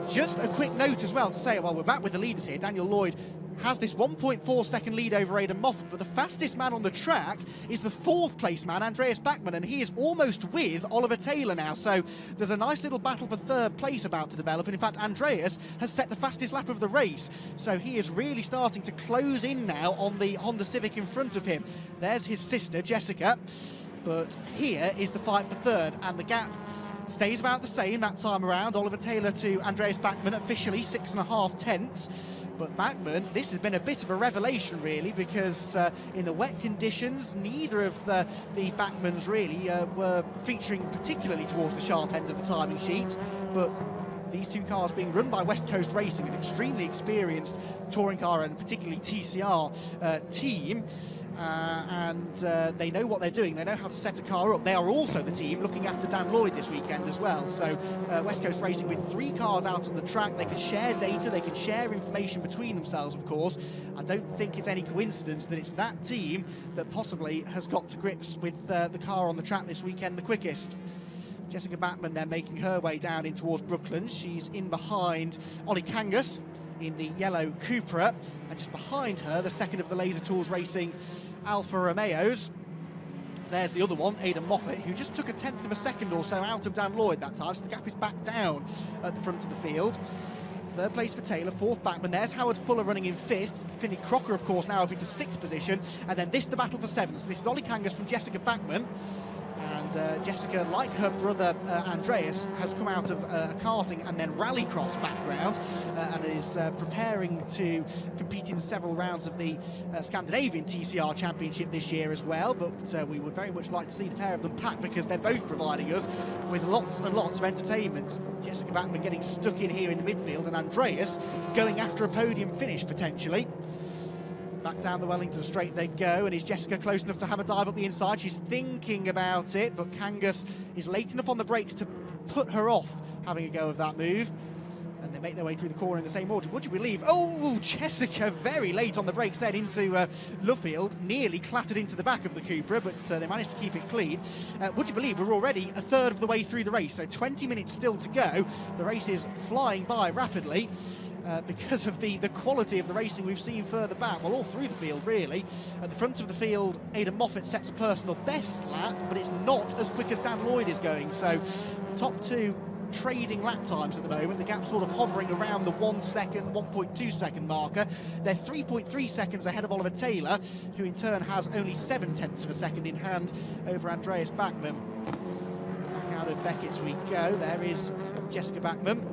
Just a quick note as well to say, well, we're back with the leaders here. Daniel Lloyd has this 1.4 second lead over Aidan Moffat, but the fastest man on the track is the 4th place man, Andreas Bachmann, and he is almost with Oliver Taylor now. So there's a nice little battle for 3rd place about to develop, and in fact Andreas has set the fastest lap of the race, so he is really starting to close in now on the Honda Civic in front of him. There's his sister Jessica, but here is the fight for 3rd, and the gap stays about the same that time around. Oliver Taylor to Andreas Bachmann, officially 6.5 tenths. But Bachmann, this has been a bit of a revelation really, because in the wet conditions, neither of the Bachmanns really were featuring particularly towards the sharp end of the timing sheet. But these two cars being run by West Coast Racing, an extremely experienced touring car and particularly TCR team, and they know what they're doing. They know how to set a car up. They are also the team looking after Dan Lloyd this weekend as well. So West Coast Racing with 3 cars out on the track, they can share data, they can share information between themselves, of course. I don't think it's any coincidence that it's that team that possibly has got to grips with the car on the track this weekend the quickest. Jessica Bachmann then making her way down in towards Brooklands. She's in behind Ollie Kangas in the yellow Cupra, and just behind her the second of the Laser Tools Racing Alfa Romeos. There's the other one, Aidan Moffat, who just took a 1/10 of a second or so out of Dan Lloyd that time, so the gap is back down at the front of the field. 3rd place for Taylor, 4th Bachmann. There's Howard Fuller running in 5th. Finley Crocker, of course, now up into 6th position, and then this the battle for 7th. So this is Ollie Kangas from Jessica Bachmann. And Jessica, like her brother Andreas, has come out of a karting and then rallycross background and is preparing to compete in several rounds of the Scandinavian TCR Championship this year as well. But we would very much like to see the pair of them pack, because they're both providing us with lots and lots of entertainment. Jessica Bachmann getting stuck in here in the midfield, and Andreas going after a podium finish potentially. Back down the Wellington straight they go, and is Jessica close enough to have a dive up the inside? She's thinking about it, but Kangas is late enough on the brakes to put her off having a go of that move. And they make their way through the corner in the same order. Would you believe? Oh, Jessica very late on the brakes then into Luffield, nearly clattered into the back of the Cupra, but they managed to keep it clean. Would you believe we're already a 1/3 of the way through the race, so 20 minutes still to go. The race is flying by rapidly. Because of the quality of the racing we've seen further back, well, all through the field really. At the front of the field, Aidan Moffat sets a personal best lap, but it's not as quick as Dan Lloyd is going. So the top 2 trading lap times at the moment, the gap sort of hovering around the 1 second, 1.2 second marker. They're 3.3 seconds ahead of Oliver Taylor, who in turn has only 7/10 of a second in hand over Andreas Bachmann. Back out of Beckett's we go. There is Jessica Bachmann.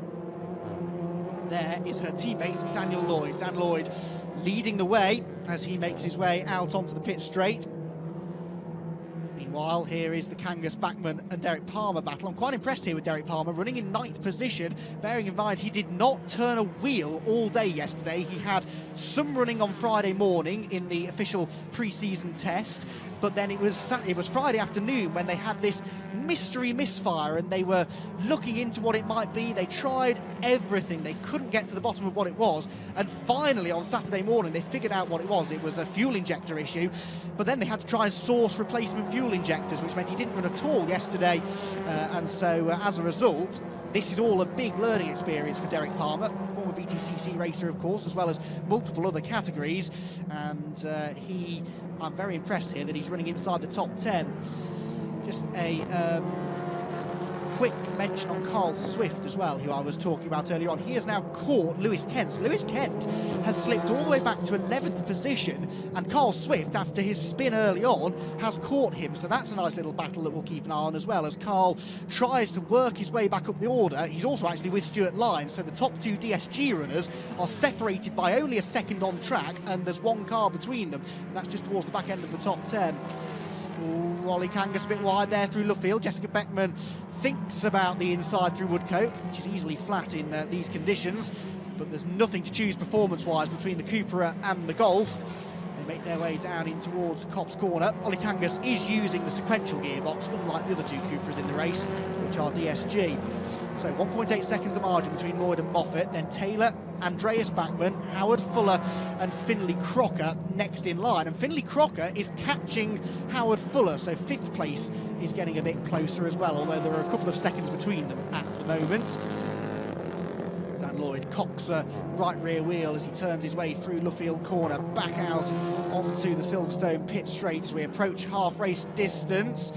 There is her teammate Daniel Lloyd. Dan Lloyd leading the way as he makes his way out onto the pit straight. Meanwhile, here is the Kangas, Bachmann and Derek Palmer battle. I'm quite impressed here with Derek Palmer, running in 9th position, bearing in mind he did not turn a wheel all day yesterday. He had some running on Friday morning in the official pre-season test, but then it was Friday afternoon when they had this mystery misfire, and they were looking into what it might be. They tried everything. They couldn't get to the bottom of what it was, and finally on Saturday morning they figured out what it was. It was a fuel injector issue, but then they had to try and source replacement fuel injectors, which meant he didn't run at all yesterday, and so as a result, this is all a big learning experience for Derek Palmer, former VTCC racer of course, as well as multiple other categories, and I'm very impressed here that he's running inside the top 10. Just a quick mention on Carl Swift as well, who I was talking about earlier on. He has now caught Lewis Kent. So Lewis Kent has slipped all the way back to 11th position, and Carl Swift, after his spin early on, has caught him. So that's a nice little battle that we'll keep an eye on as well, as Carl tries to work his way back up the order. He's also actually with Stuart Lyons, so the top two DSG runners are separated by only a second on track, and there's one car between them, and that's just towards the back end of the top 10. Ollie Kangas a bit wide there through Luffield. Jessica Beckman thinks about the inside through Woodcote, which is easily flat in these conditions, but there's nothing to choose performance-wise between the Cupra and the Golf. They make their way down in towards Copse Corner. Ollie Kangas is using the sequential gearbox, unlike the other two Cupras in the race, which are DSG. So 1.8 seconds the margin between Lloyd and Moffat, then Taylor, Andreas Bachmann, Howard Fuller and Finlay Crocker next in line. And Finlay Crocker is catching Howard Fuller, so 5th place is getting a bit closer as well, although there are a couple of seconds between them at the moment. Dan Lloyd cocks a right rear wheel as he turns his way through Luffield Corner, back out onto the Silverstone pit straight as we approach half race distance.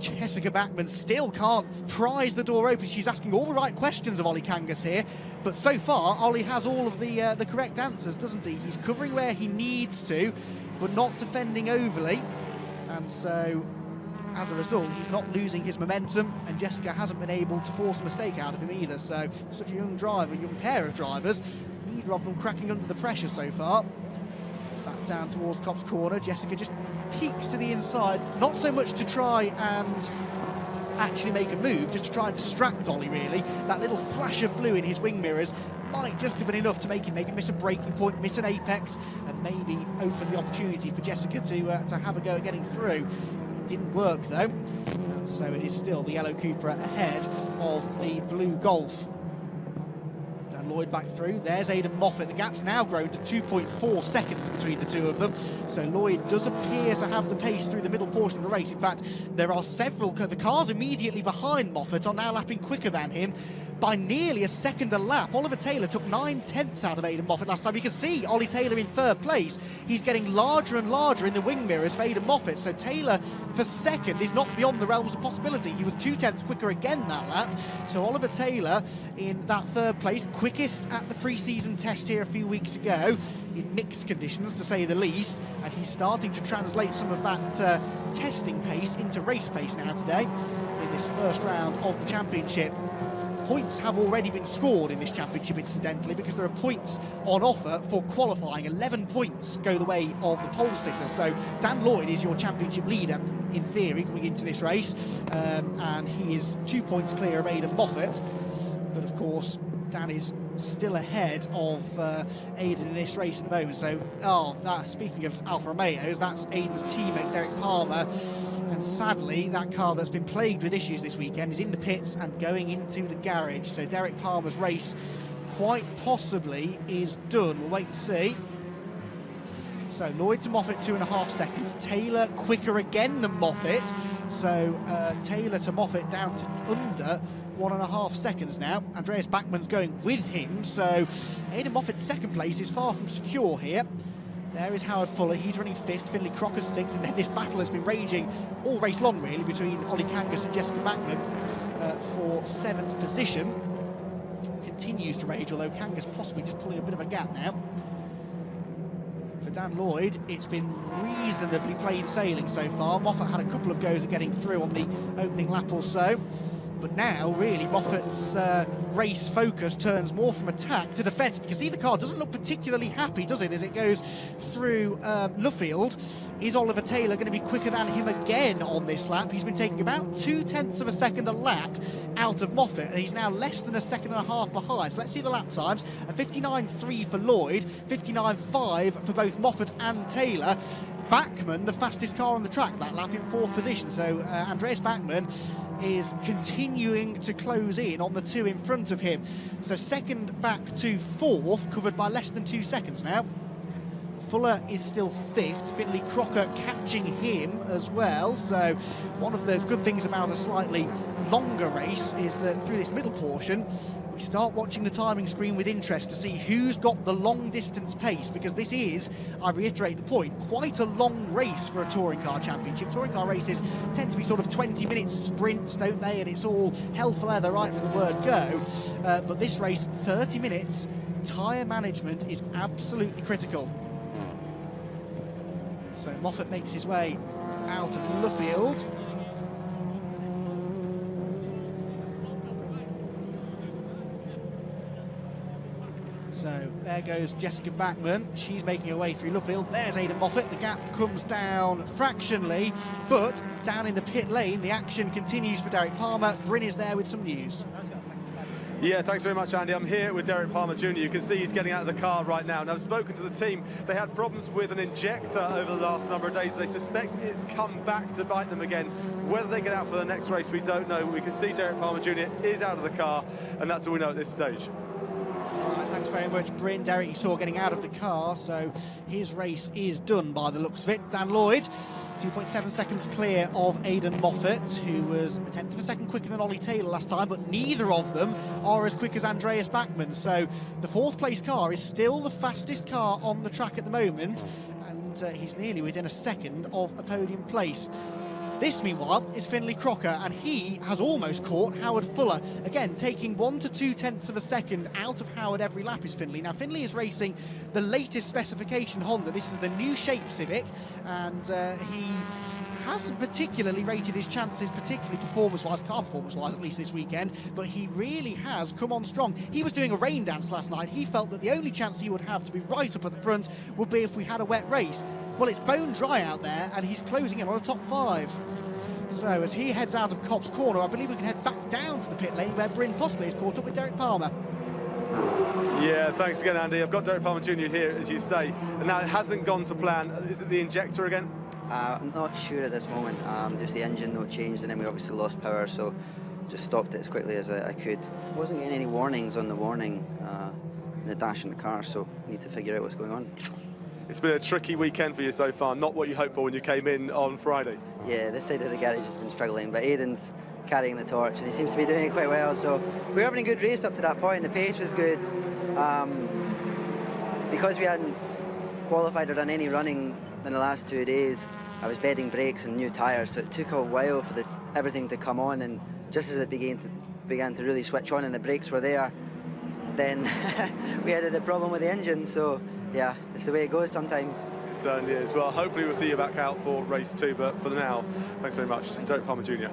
Jessica Bachmann still can't prise the door open. She's asking all the right questions of Ollie Kangas here, but so far Ollie has all of the correct answers, doesn't he? He's covering where he needs to, but not defending overly, and so as a result he's not losing his momentum, and Jessica hasn't been able to force a mistake out of him either. So such a young pair of drivers, neither of them cracking under the pressure so far. Back down towards Copse Corner, Jessica just peeks to the inside, not so much to try and actually make a move, just to try and distract Ollie really. That little flash of blue in his wing mirrors might just have been enough to make him maybe miss a braking point, miss an apex, and maybe open the opportunity for Jessica to have a go at getting through. It didn't work though, and so it is still the yellow Cupra ahead of the blue Golf. Lloyd back through. There's Aidan Moffat. The gap's now grown to 2.4 seconds between the two of them. So Lloyd does appear to have the pace through the middle portion of the race. In fact, there are several. The cars immediately behind Moffat are now lapping quicker than him by nearly a second a lap. Oliver Taylor took 9/10 out of Aidan Moffat last time. You can see Ollie Taylor in 3rd place. He's getting larger and larger in the wing mirrors for Aidan Moffat. So Taylor for 2nd is not beyond the realms of possibility. He was 2/10 quicker again that lap. So Oliver Taylor in that 3rd place, quickest at the pre-season test here a few weeks ago, in mixed conditions to say the least, and he's starting to translate some of that testing pace into race pace now today in this first round of the championship. Points have already been scored in this championship, incidentally, because there are points on offer for qualifying. 11 points go the way of the pole sitter. So Dan Lloyd is your championship leader in theory coming into this race, and he is 2 points clear of Aidan Moffat. But of course Dan is still ahead of Aidan in this race at the moment. So speaking of Alfa Romeos, that's Aidan's teammate Derek Palmer. And sadly, that car that's been plagued with issues this weekend is in the pits and going into the garage. So Derek Palmer's race quite possibly is done. We'll wait and see. So Lloyd to Moffat, 2.5 seconds. Taylor quicker again than Moffat. So Taylor to Moffat down to under 1.5 seconds now. Andreas Bachmann's going with him. So Aidan Moffat's 2nd place is far from secure here. There is Howard Fuller, he's running 5th, Finlay Crocker's 6th, and then this battle has been raging all race long really between Ollie Kangas and Jessica Bachmann for 7th position. Continues to rage, although Kangas possibly just pulling a bit of a gap now. For Dan Lloyd, it's been reasonably plain sailing so far. Moffat had a couple of goes at getting through on the opening lap or so. But now, really, Moffat's race focus turns more from attack to defence. You can see the car doesn't look particularly happy, does it, as it goes through Luffield. Is Oliver Taylor going to be quicker than him again on this lap? He's been taking about 0.2 of a second a lap out of Moffat, and he's now less than 1.5 seconds behind. So let's see the lap times. A 59.3 for Lloyd, 59.5 for both Moffat and Taylor. Bachmann, the fastest car on the track that lap, in 4th position. So Andreas Bachmann is continuing to close in on the two in front of him. So 2nd back to 4th, covered by less than 2 seconds now. Fuller is still 5th, Finley Crocker catching him as well. So one of the good things about a slightly longer race is that through this middle portion, we start watching the timing screen with interest to see who's got the long distance pace, because this is, I reiterate the point, quite a long race for a touring car championship. Touring car races tend to be sort of 20 minutes sprints, don't they? And it's all hell for leather right from the word go. But this race, 30 minutes, tyre management is absolutely critical. So Moffat makes his way out of Luffield. So there goes Jessica Backman. She's making her way through Luffield. There's Aidan Moffat. The gap comes down fractionally, but down in the pit lane, the action continues for Derek Palmer. Bryn is there with some news. Yeah, thanks very much, Andy. I'm here with Derek Palmer Jr. You can see he's getting out of the car right now. Now, I've spoken to the team. They had problems with an injector over the last number of days. They suspect it's come back to bite them again. Whether they get out for the next race, we don't know. We can see Derek Palmer Jr. is out of the car, and that's all we know at this stage. Right, thanks very much, Bryn. Derek, you saw getting out of the car, so his race is done by the looks of it. Dan Lloyd, 2.7 seconds clear of Aidan Moffat, who was a tenth of a second quicker than Ollie Taylor last time, but neither of them are as quick as Andreas Backman. So the 4th place car is still the fastest car on the track at the moment, and he's nearly within a second of a podium place. This, meanwhile, is Finley Crocker, and he has almost caught Howard Fuller. Again, taking 1 to 2 tenths of a second out of Howard every lap is Finley. Now, Finley is racing the latest specification Honda. This is the new Shape Civic, and he hasn't particularly rated his chances, particularly performance-wise, car performance-wise, at least this weekend, but he really has come on strong. He was doing a rain dance last night. He felt that the only chance he would have to be right up at the front would be if we had a wet race. Well, it's bone dry out there, and he's closing in on a top 5. So as he heads out of Copse Corner, I believe we can head back down to the pit lane where Bryn possibly is caught up with Derek Palmer. Yeah, thanks again, Andy. I've got Derek Palmer Jr. here, as you say, and now it hasn't gone to plan. Is it the injector again? I'm not sure at this moment. Just the engine, no change, and then we obviously lost power, so just stopped it as quickly as I could. Wasn't getting any warnings on the warning in the dash in the car, so need to figure out what's going on. It's been a tricky weekend for you so far, not what you hoped for when you came in on Friday. Yeah, this side of the garage has been struggling, but Aidan's carrying the torch, and he seems to be doing it quite well, so we were having a good race up to that point. The pace was good. Because we hadn't qualified or done any running in the last 2 days, I was bedding brakes and new tyres, so it took a while for everything to come on, and just as it began to really switch on and the brakes were there, then we had the problem with the engine. So yeah, it's the way it goes sometimes. It certainly is. Well, hopefully we'll see you back out for race 2, but for now, thanks very much. Derek Palmer Jr.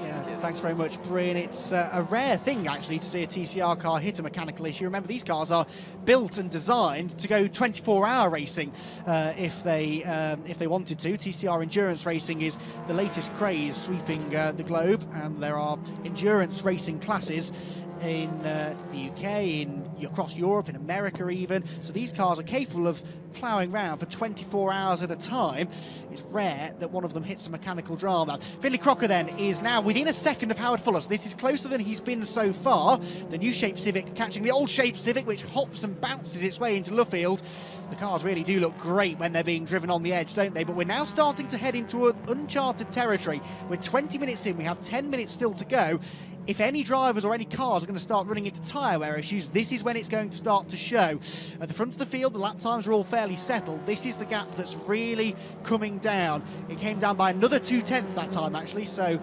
Yeah, thanks very much, Bryn. It's a rare thing, actually, to see a TCR car hit a mechanical issue. Remember, these cars are built and designed to go 24-hour racing if they wanted to. TCR endurance racing is the latest craze sweeping the globe, and there are endurance racing classes in the UK, across Europe, in America even. So these cars are capable of ploughing round for 24 hours at a time. It's rare that one of them hits a mechanical drama. Finley Crocker then is now within a second of Howard Fuller. So this is closer than he's been so far. The new Shape Civic catching the old Shape Civic, which hops and bounces its way into Luffield. The cars really do look great when they're being driven on the edge, don't they? But we're now starting to head into an uncharted territory. We're 20 minutes in, we have 10 minutes still to go. If any drivers or any cars are going to start running into tyre wear issues, this is when it's going to start to show. At the front of the field, the lap times are all fairly settled. This is the gap that's really coming down. It came down by another 2 tenths that time, actually, so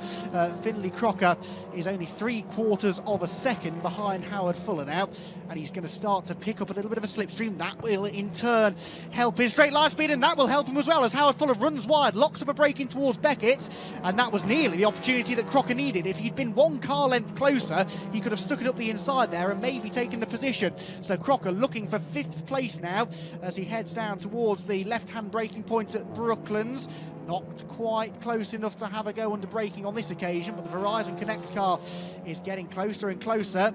Finley Crocker is only 3/4 of a second behind Howard Fuller now, and he's going to start to pick up a little bit of a slipstream. That will, in turn, help his straight line speed, and that will help him as well, as Howard Fuller runs wide, locks up a break in towards Beckett, and that was nearly the opportunity that Crocker needed. If he'd been 1 car length closer, he could have stuck it up the inside there and maybe taken the position. So Crocker looking for 5th place now as he heads down towards the left-hand braking point at Brooklands. Not quite close enough to have a go under braking on this occasion, but the Verizon Connect car is getting closer and closer.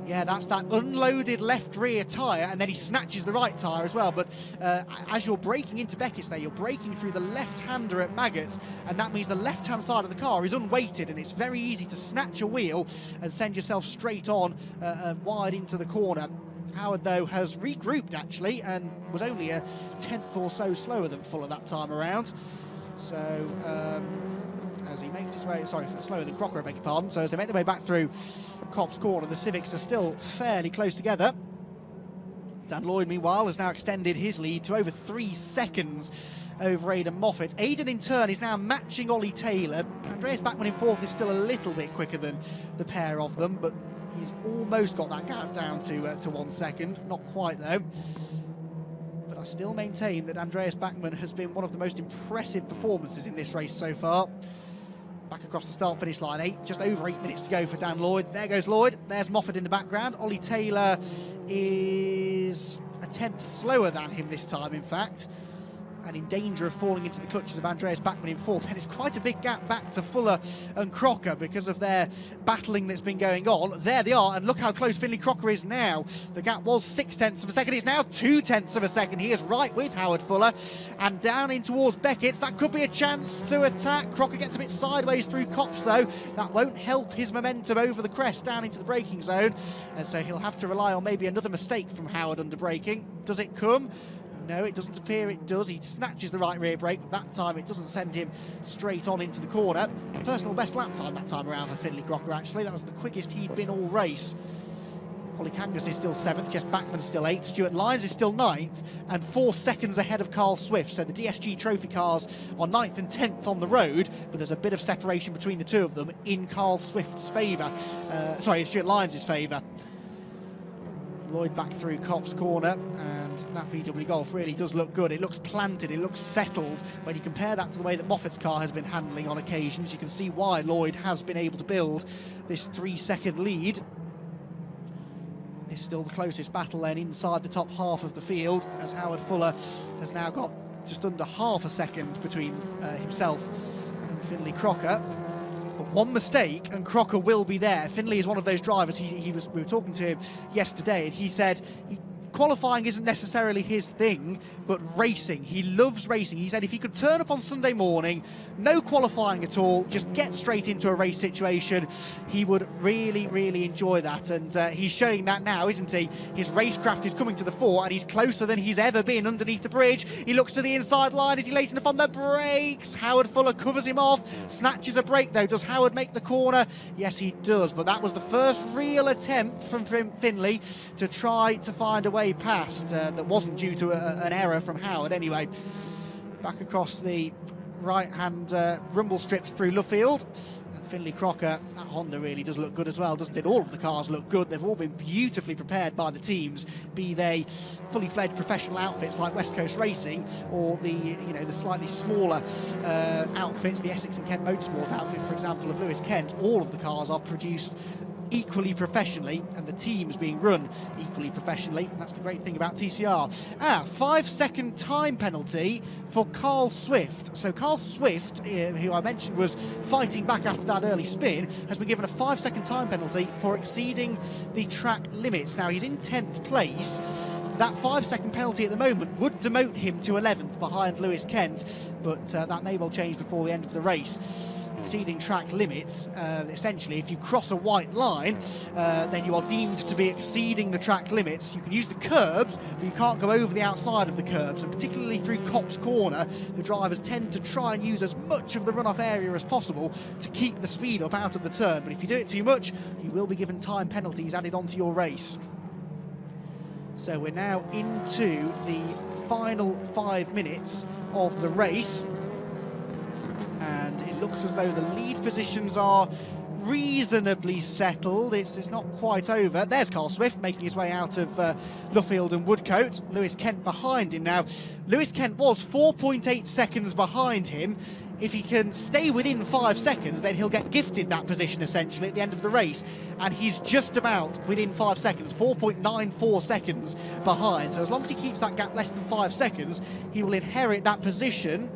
Yeah, that's that unloaded left rear tyre, and then he snatches the right tyre as well. But as you're braking into Beckett's there, you're braking through the left-hander at Maggots, and that means the left-hand side of the car is unweighted, and it's very easy to snatch a wheel and send yourself straight on wide into the corner. Howard, though, has regrouped, actually, and was only a tenth or so slower than Fuller that time around. So, as he makes his way, slower than Crocker, I beg your pardon. So as they make their way back through Copse Corner, the Civics are still fairly close together. Dan Lloyd, meanwhile, has now extended his lead to over 3 seconds over Aidan Moffat. Aidan, in turn, is now matching Ollie Taylor. Andreas Bachmann in fourth is still a little bit quicker than the pair of them, but he's almost got that gap down to 1 second. Not quite, though. But I still maintain that Andreas Bachmann has been one of the most impressive performances in this race so far. Back across the start-finish line, just over 8 minutes to go for Dan Lloyd. There goes Lloyd. There's Moffat in the background. Ollie Taylor is a tenth slower than him this time, in fact, and in danger of falling into the clutches of Andreas Bachmann in fourth. And it's quite a big gap back to Fuller and Crocker because of their battling that's been going on. There they are, and look how close Finlay Crocker is now. The gap was 0.6 of a second. It's now 0.2 of a second. He is right with Howard Fuller, and down in towards Beckett's. That could be a chance to attack. Crocker gets a bit sideways through Copse, though. That won't help his momentum over the crest down into the braking zone, and so he'll have to rely on maybe another mistake from Howard under braking. Does it come? No, it doesn't appear it does. He snatches the right rear brake, but that time it doesn't send him straight on into the corner. Personal best lap time that time around for Finlay Crocker, actually. That was the quickest he'd been all race. Holly Kangas is still 7th, Jess Bachmann still 8th, Stuart Lyons is still 9th, and 4 seconds ahead of Carl Swift. So the DSG Trophy cars are 9th and 10th on the road, but there's a bit of separation between the two of them in Carl Swift's favour. In Stuart Lyons' favour. Lloyd back through Copse Corner, and that VW Golf really does look good. It looks planted, it looks settled. When you compare that to the way that Moffat's car has been handling on occasions, you can see why Lloyd has been able to build this 3-second lead. It's still the closest battle then inside the top half of the field, as Howard Fuller has now got just under half a second between himself and Finlay Crocker. But one mistake and Crocker will be there. Finlay is one of those drivers. We were talking to him yesterday, and he said qualifying isn't necessarily his thing, but racing. He loves racing. He said if he could turn up on Sunday morning, no qualifying at all, just get straight into a race situation, he would really, really enjoy that. And he's showing that now, isn't he? His racecraft is coming to the fore, and he's closer than he's ever been underneath the bridge. He looks to the inside line. Is he late enough on the brakes? Howard Fuller covers him off, snatches a break though. Does Howard make the corner? Yes, he does. But that was the first real attempt from Finlay to try to find a way past that wasn't due to an error from Howard. Anyway, back across the right-hand rumble strips through Luffield. And Finlay Crocker, that Honda really does look good as well, doesn't it? All of the cars look good. They've all been beautifully prepared by the teams, be they fully fledged professional outfits like West Coast Racing, or the slightly smaller outfits, the Essex and Kent Motorsport outfit, for example, of Lewis Kent. All of the cars are produced equally professionally, and the teams being run equally professionally, and that's the great thing about TCR. 5-second time penalty for Carl Swift. So Carl Swift, who I mentioned was fighting back after that early spin, has been given a 5-second time penalty for exceeding the track limits. Now he's in 10th place. That 5-second penalty at the moment would demote him to 11th behind Lewis Kent, but that may well change before the end of the race. Exceeding track limits, essentially if you cross a white line, then you are deemed to be exceeding the track limits. You can use the curbs, but you can't go over the outside of the curbs, and particularly through Copse Corner, the drivers tend to try and use as much of the runoff area as possible to keep the speed up out of the turn. But if you do it too much, you will be given time penalties added onto your race. So we're now into the final 5 minutes of the race, and it looks as though the lead positions are reasonably settled. It's not quite over. There's Carl Swift making his way out of Luffield and Woodcote. Lewis Kent behind him now. Lewis Kent was 4.8 seconds behind him. If he can stay within 5 seconds, then he'll get gifted that position essentially at the end of the race. And he's just about within 5 seconds, 4.94 seconds behind. So as long as he keeps that gap less than 5 seconds, he will inherit that position.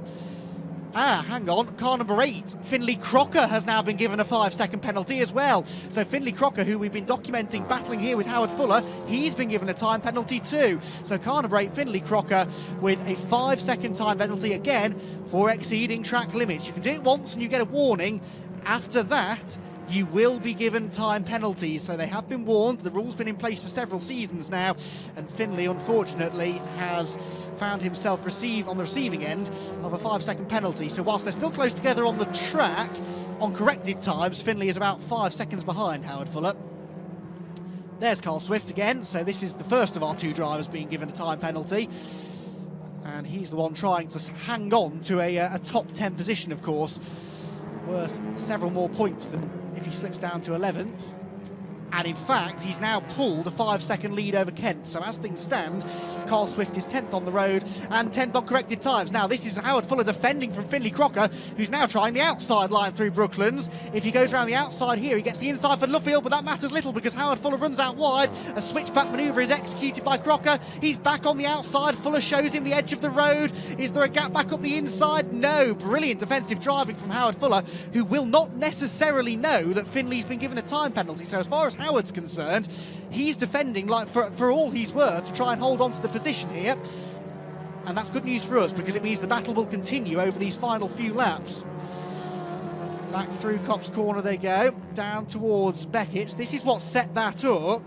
Hang on, car number 8, Finlay Crocker, has now been given a 5-second penalty as well. So Finlay Crocker, who we've been documenting battling here with Howard Fuller, he's been given a time penalty too. So car number 8, Finlay Crocker, with a 5-second time penalty again for exceeding track limits. You can do it once and you get a warning. After that, you will be given time penalties. So they have been warned. The rule's been in place for several seasons now, and Finley unfortunately has found himself on the receiving end of a 5-second penalty. So whilst they're still close together on the track, on corrected times, Finley is about 5 seconds behind Howard Fuller. There's Carl Swift again, so this is the first of our two drivers being given a time penalty. And he's the one trying to hang on to a top 10 position, of course, worth several more points than if he slips down to 11th. And in fact, he's now pulled a 5-second lead over Kent. So as things stand, Carl Swift is 10th on the road and 10th on corrected times. Now this is Howard Fuller defending from Finley Crocker, who's now trying the outside line through Brooklands. If he goes around the outside here, he gets the inside for Luffield, but that matters little because Howard Fuller runs out wide. A switchback manoeuvre is executed by Crocker. He's back on the outside. Fuller shows him the edge of the road. Is there a gap back up the inside? No. Brilliant defensive driving from Howard Fuller, who will not necessarily know that Finley's been given a time penalty. So as far as Howard's concerned, he's defending like for all he's worth to try and hold on to the position here, and that's good news for us because it means the battle will continue over these final few laps. Back through Copse Corner they go, down towards Beckett's. This is what set that up.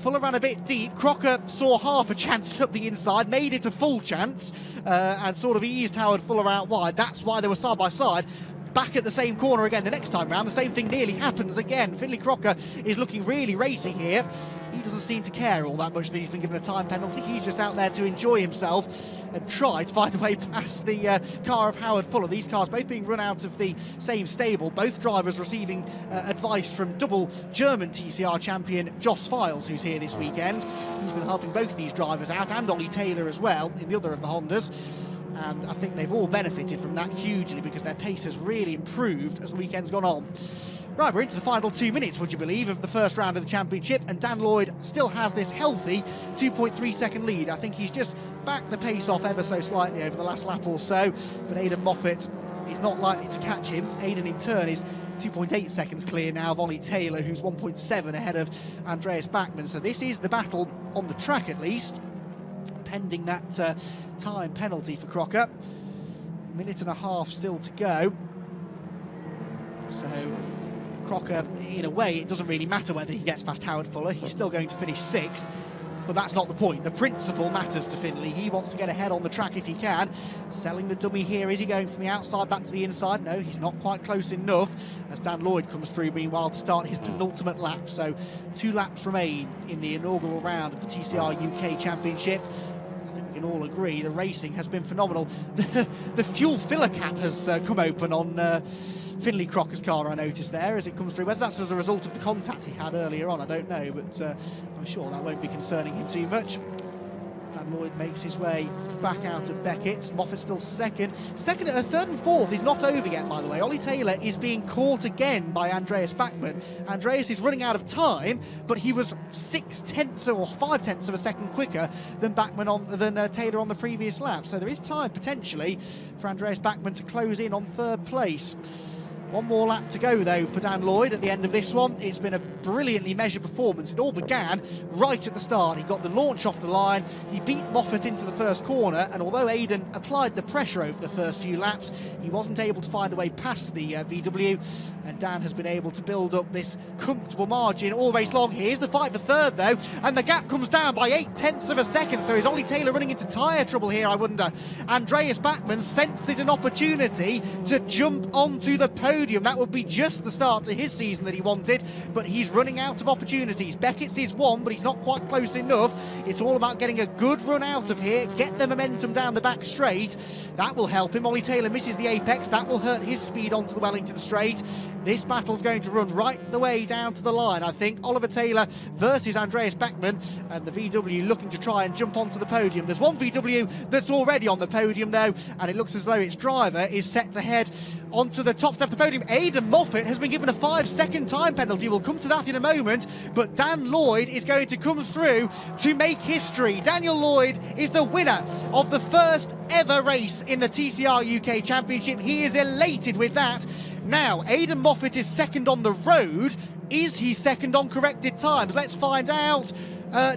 Fuller ran a bit deep. Crocker saw half a chance up the inside, made it a full chance, and sort of eased Howard Fuller out wide. That's why they were side by side. Back at the same corner again the next time round, the same thing nearly happens again. Finley Crocker is looking really racy here. He doesn't seem to care all that much that he's been given a time penalty. He's just out there to enjoy himself and try to find a way past the car of Howard Fuller. These cars both being run out of the same stable, both drivers receiving advice from double German TCR champion Jos Files, who's here this weekend. He's been helping both these drivers out, and Ollie Taylor as well in the other of the Hondas. And I think they've all benefited from that hugely because their pace has really improved as the weekend's gone on. Right, we're into the final 2 minutes, would you believe, of the first round of the championship, and Dan Lloyd still has this healthy 2.3 second lead. I think he's just backed the pace off ever so slightly over the last lap or so, but Aidan Moffat is not likely to catch him. Aidan in turn is 2.8 seconds clear now of Ollie Taylor, who's 1.7 ahead of Andreas Bachmann. So this is the battle on the track at least, pending that time penalty for Crocker. 1.5 minutes still to go. So Crocker, in a way, it doesn't really matter whether he gets past Howard Fuller. He's still going to finish 6th. But that's not the point. The principle matters to Finley. He wants to get ahead on the track if he can. Selling the dummy here. Is he going from the outside back to the inside? No, he's not quite close enough, as Dan Lloyd comes through meanwhile to start his penultimate lap. So 2 laps remain in the inaugural round of the TCR UK Championship. I think we can all agree the racing has been phenomenal. The fuel filler cap has come open on Finley Crocker's car, I noticed there, as it comes through. Whether that's as a result of the contact he had earlier on, I don't know, but I'm sure that won't be concerning him too much. Dan Lloyd makes his way back out of Beckett. Moffat still second. Third and fourth is not over yet, by the way. Ollie Taylor is being caught again by Andreas Bachmann. Andreas is running out of time, but he was 0.6 or 0.5 of a second quicker than Taylor on the previous lap. So there is time potentially for Andreas Bachmann to close in on 3rd place. 1 more lap to go though for Dan Lloyd at the end of this one. It's been a brilliantly measured performance. It all began right at the start. He got the launch off the line, he beat Moffat into the first corner, and although Aidan applied the pressure over the first few laps, he wasn't able to find a way past the VW, and Dan has been able to build up this comfortable margin all race long. Here's the fight for 3rd though, and the gap comes down by 0.8 of a second. So is Ollie Taylor running into tyre trouble here, I wonder? Andreas Bachmann senses an opportunity to jump onto the podium. That would be just the start to his season that he wanted, but he's running out of opportunities. Beckett's is 1, but he's not quite close enough. It's all about getting a good run out of here, get the momentum down the back straight. That will help him. Ollie Taylor misses the apex. That will hurt his speed onto the Wellington straight. This battle's going to run right the way down to the line, I think. Oliver Taylor versus Andreas Bachmann, and the VW looking to try and jump onto the podium. There's one VW that's already on the podium though, and it looks as though its driver is set to head onto the top step of the podium. Aidan Moffat has been given a 5-second time penalty. We'll come to that in a moment, but Dan Lloyd is going to come through to make history. Daniel Lloyd is the winner of the first ever race in the TCR UK Championship. He is elated with that. Now, Aidan Moffat is second on the road. Is he second on corrected times? Let's find out.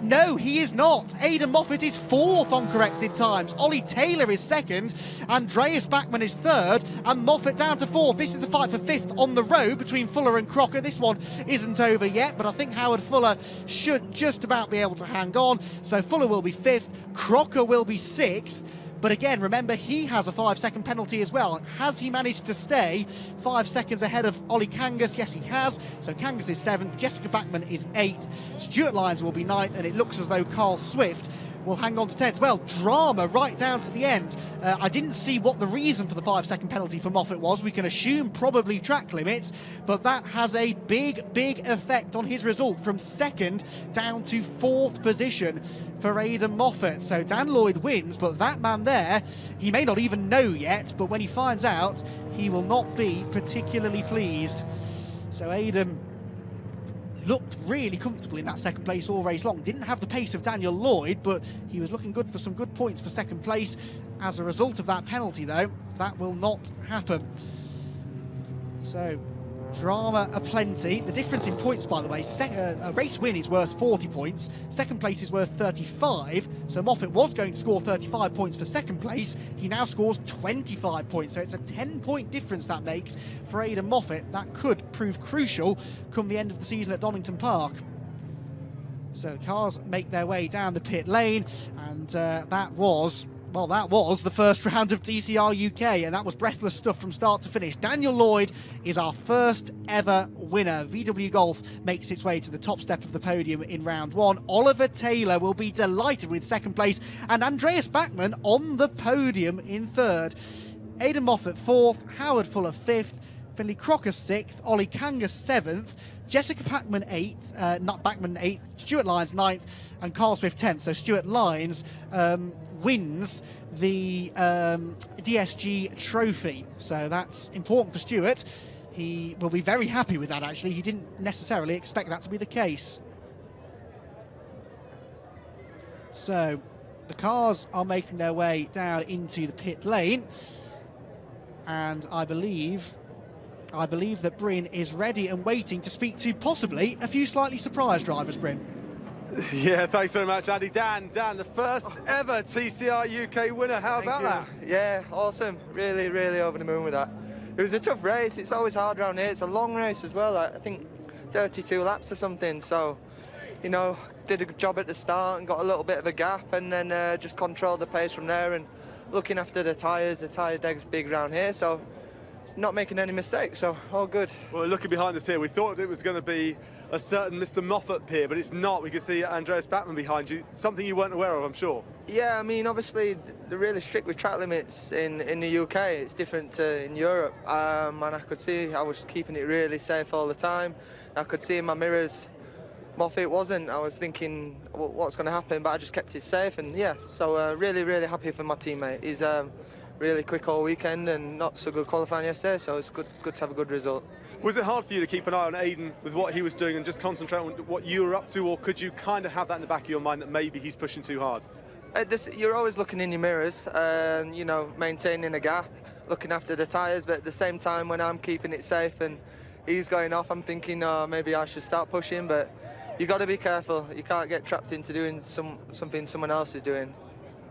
No, he is not. Aidan Moffat is 4th on corrected times. Ollie Taylor is 2nd. Andreas Bachmann is 3rd. And Moffat down to 4th. This is the fight for 5th on the road between Fuller and Crocker. This one isn't over yet, but I think Howard Fuller should just about be able to hang on. So Fuller will be 5th. Crocker will be 6th. But again, remember, he has a 5-second penalty as well. Has he managed to stay 5 seconds ahead of Ollie Kangas? Yes, he has. So Kangas is 7th, Jessica Bachmann is 8th, Stuart Lyons will be 9th, and it looks as though Carl Swift will hang on to 10th. Well, drama right down to the end. I didn't see what the reason for the 5-second penalty for Moffat was. We can assume probably track limits, but that has a big effect on his result from 2nd down to 4th position for Aidan Moffat. So Dan Lloyd wins, but that man there, he may not even know yet, but when he finds out, he will not be particularly pleased. So Aidan looked really comfortable in that 2nd place all race long. Didn't have the pace of Daniel Lloyd, but he was looking good for some good points for 2nd place. As a result of that penalty, though, that will not happen. So drama aplenty. The difference in points, by the way, a race win is worth 40 points, 2nd place is worth 35, so Moffat was going to score 35 points for 2nd place, he now scores 25 points, so it's a 10-point difference that makes for Aidan Moffat. That could prove crucial come the end of the season at Donington Park. So the cars make their way down the pit lane, and that was the first round of TCR UK, and that was breathless stuff from start to finish. Daniel Lloyd is our first ever winner. VW Golf makes its way to the top step of the podium in round 1. Oliver Taylor will be delighted with 2nd place, and Andreas Bachmann on the podium in 3rd. Aidan Moffat 4th, Howard Fuller 5th, Finley Crocker 6th, Ollie Kangas 7th, Jessica Bachmann 8th, Stuart Lyons 9th, and Carl Swift 10th. So Stuart Lyons wins the DSG trophy. So that's important for Stuart. He will be very happy with that, actually. He didn't necessarily expect that to be the case. So the cars are making their way down into the pit lane, and I believe that Bryn is ready and waiting to speak to possibly a few slightly surprised drivers. Bryn. Yeah, thanks very much, Andy. Dan, the first ever TCR UK winner. How about that? Yeah, awesome. Really over the moon with that. It was a tough race. It's always hard around here. It's a long race as well. I think 32 laps or something. So, you know, did a good job at the start and got a little bit of a gap, and then just controlled the pace from there. And looking after the tyres, the tyre deck's big around here, so not making any mistakes, so all good. Well, looking behind us here, we thought it was going to be a certain Mr. Moffat here, but it's not. We can see Andreas Bachmann behind you, something you weren't aware of, I'm sure. Yeah, I mean, obviously, they're really strict with track limits in the UK. It's different to in Europe, and I could see I was keeping it really safe all the time. I could see in my mirrors Moffat wasn't. I was thinking, what's going to happen, but I just kept it safe, and yeah, so really happy for my teammate. He's really quick all weekend and not so good qualifying yesterday, so it's good to have a good result. Was it hard for you to keep an eye on Aidan with what he was doing and just concentrate on what you were up to, or could you kind of have that in the back of your mind that maybe he's pushing too hard? You're always looking in your mirrors, you know, maintaining a gap, looking after the tyres, but at the same time when I'm keeping it safe and he's going off, I'm thinking, oh, maybe I should start pushing, but you got to be careful. You can't get trapped into doing something someone else is doing.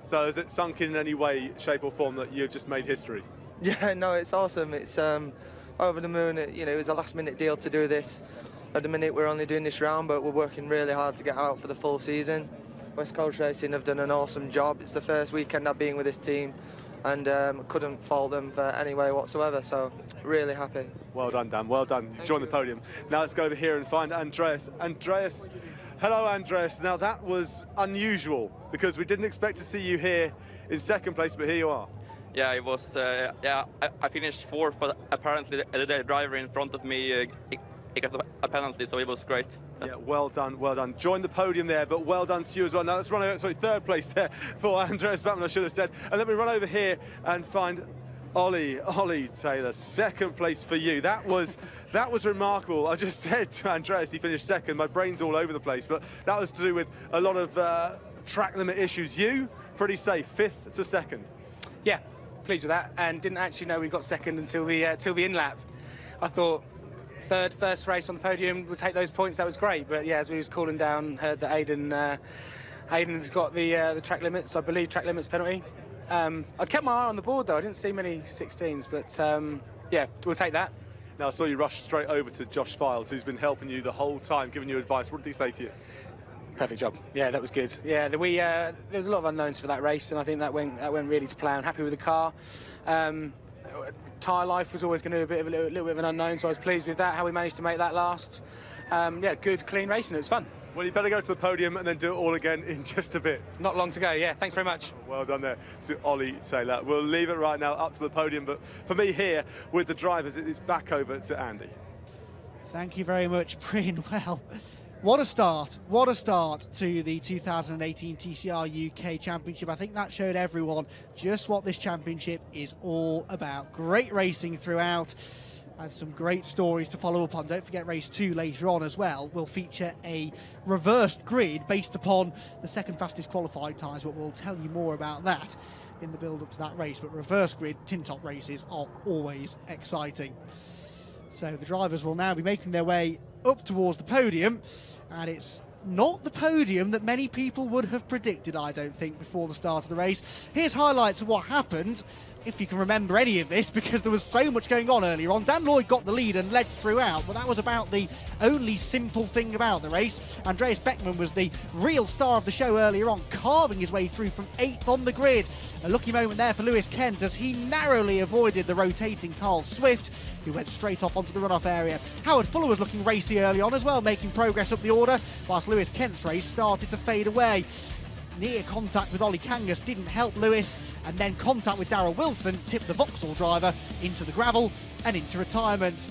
So has it sunk in any way, shape or form that you've just made history? Yeah, no, it's awesome. It's over the moon. You know, it was a last-minute deal to do this. At the minute, we're only doing this round, but we're working really hard to get out for the full season. West Coast Racing have done an awesome job. It's the first weekend I've been with this team, and couldn't fault them for any way whatsoever, so really happy. Well done, Dan, well done. Join the podium. Now let's go over here and find Andreas. Andreas, hello, Andreas. Now that was unusual because we didn't expect to see you here in second place, but here you are. Yeah, it was. I finished fourth, but apparently the driver in front of me he got a penalty, so it was great. Yeah, well done, well done. Join the podium there, but well done to you as well. Now let's run over, sorry, third place there for Andreas Bachmann, I should have said. And let me run over here and find Ollie Taylor, second place for you. That was remarkable. I just said to Andreas he finished second. My brain's all over the place, but that was to do with a lot of track limit issues. You, pretty safe, fifth to second. Yeah, pleased with that, and didn't actually know we got second until the in lap. I thought third, first race on the podium, we'll take those points. That was great. But yeah, as we was cooling down, heard that Aiden's got the track limits, I believe, track limits penalty. I kept my eye on the board though. I didn't see many 16s, but yeah, we'll take that. Now, I saw you rush straight over to Josh Files, who's been helping you the whole time, giving you advice. What did he say to you? Perfect job. Yeah, that was good. Yeah, there was a lot of unknowns for that race, and I think that went really to plan. Happy with the car. Tyre life was always going to be a little bit of an unknown, so I was pleased with that. How we managed to make that last. Yeah, good, clean racing. It was fun. Well, you better go to the podium and then do it all again in just a bit. Not long to go. Yeah, thanks very much. Well done there to Ollie Taylor. We'll leave it right now up to the podium, but for me here with the drivers, it's back over to Andy. Thank you very much, Bryn. Well, what a start to the 2018 TCR UK Championship. I think that showed everyone just what this championship is all about. Great racing throughout and some great stories to follow up on. Don't forget race 2 later on as well will feature a reversed grid based upon the second fastest qualifying times, but we'll tell you more about that in the build up to that race. But reverse grid tin top races are always exciting. So the drivers will now be making their way up towards the podium, and it's not the podium that many people would have predicted, I don't think, before the start of the race. Here's highlights of what happened, if you can remember any of this, because there was so much going on earlier on. Dan Lloyd got the lead and led throughout, but that was about the only simple thing about the race. Andreas Beckmann was the real star of the show earlier on, carving his way through from 8th on the grid. A lucky moment there for Lewis Kent as he narrowly avoided the rotating Carl Swift, who went straight off onto the runoff area. Howard Fuller was looking racy early on as well, making progress up the order, whilst Lewis Kent's race started to fade away. Near contact with Ollie Kangas didn't help Lewis, and then contact with Darrell Wilson tipped the Vauxhall driver into the gravel and into retirement.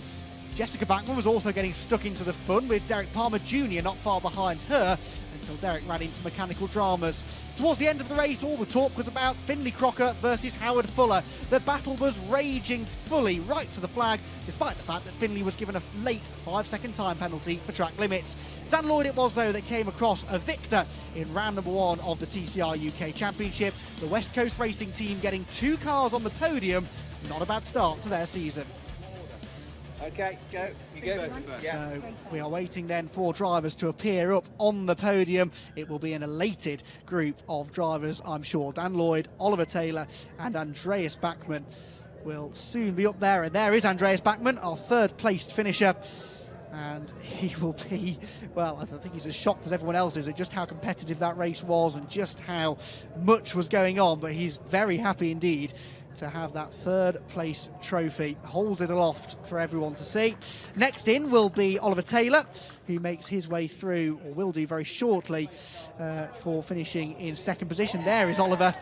Jessica Bachmann was also getting stuck into the fun, with Derek Palmer Jr. not far behind her until Derek ran into mechanical dramas. Towards the end of the race, all the talk was about Finlay Crocker versus Howard Fuller. The battle was raging fully right to the flag, despite the fact that Finlay was given a late 5-second time penalty for track limits. Dan Lloyd it was, though, that came across a victor in round number 1 of the TCR UK Championship. The West Coast Racing team getting 2 cars on the podium. Not a bad start to their season. Okay, go. You go. So we are waiting then for drivers to appear up on the podium. It will be an elated group of drivers, I'm sure. Dan Lloyd, Oliver Taylor and Andreas Bachmann will soon be up there. And there is Andreas Bachmann, our 3rd placed finisher. And he will be, well, I think he's as shocked as everyone else is at just how competitive that race was and just how much was going on. But he's very happy indeed to have that 3rd place trophy. Holds it aloft for everyone to see. Next in will be Oliver Taylor, who makes his way through, or will do very shortly, for finishing in 2nd position. There is Oliver.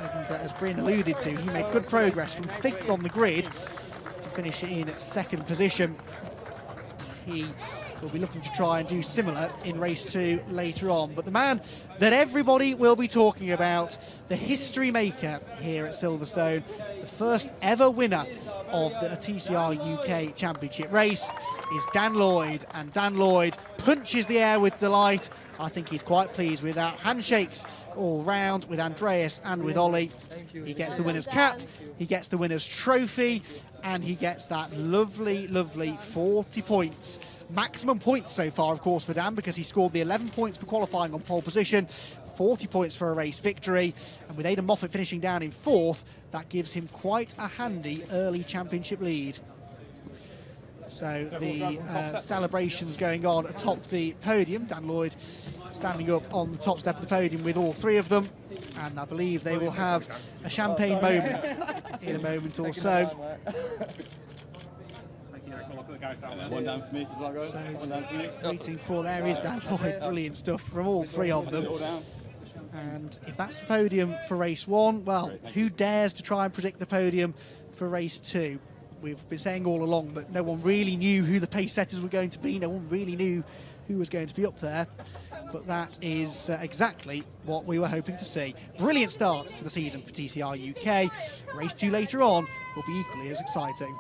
And as Bryn alluded to, he made good progress from 5th on the grid to finish in 2nd position. He will be looking to try and do similar in race 2 later on. But the man that everybody will be talking about, the history maker here at Silverstone, the first ever winner of the TCR UK Championship race, is Dan Lloyd. And Dan Lloyd punches the air with delight. I think he's quite pleased with that. Handshakes all round with Andreas and with Ollie. He gets the winner's cap, he gets the winner's trophy, and he gets that lovely, lovely 40 points. Maximum points so far, of course, for Dan, because he scored the 11 points for qualifying on pole position, 40 points for a race victory, and with Aidan Moffat finishing down in 4th, that gives him quite a handy early championship lead. So the celebrations going on atop the podium. Dan Lloyd standing up on the top step of the podium with all 3 of them, and I believe they will have a champagne moment in a moment or so. One down for me as well, guys. One down for me. Waiting for, there is Dan Lloyd. Brilliant stuff from all 3 of them. And if that's the podium for race 1, well, who dares to try and predict the podium for race 2? We've been saying all along that no one really knew who the pace setters were going to be. No one really knew who was going to be up there. But that is exactly what we were hoping to see. Brilliant start to the season for TCR UK. Race 2 later on will be equally as exciting.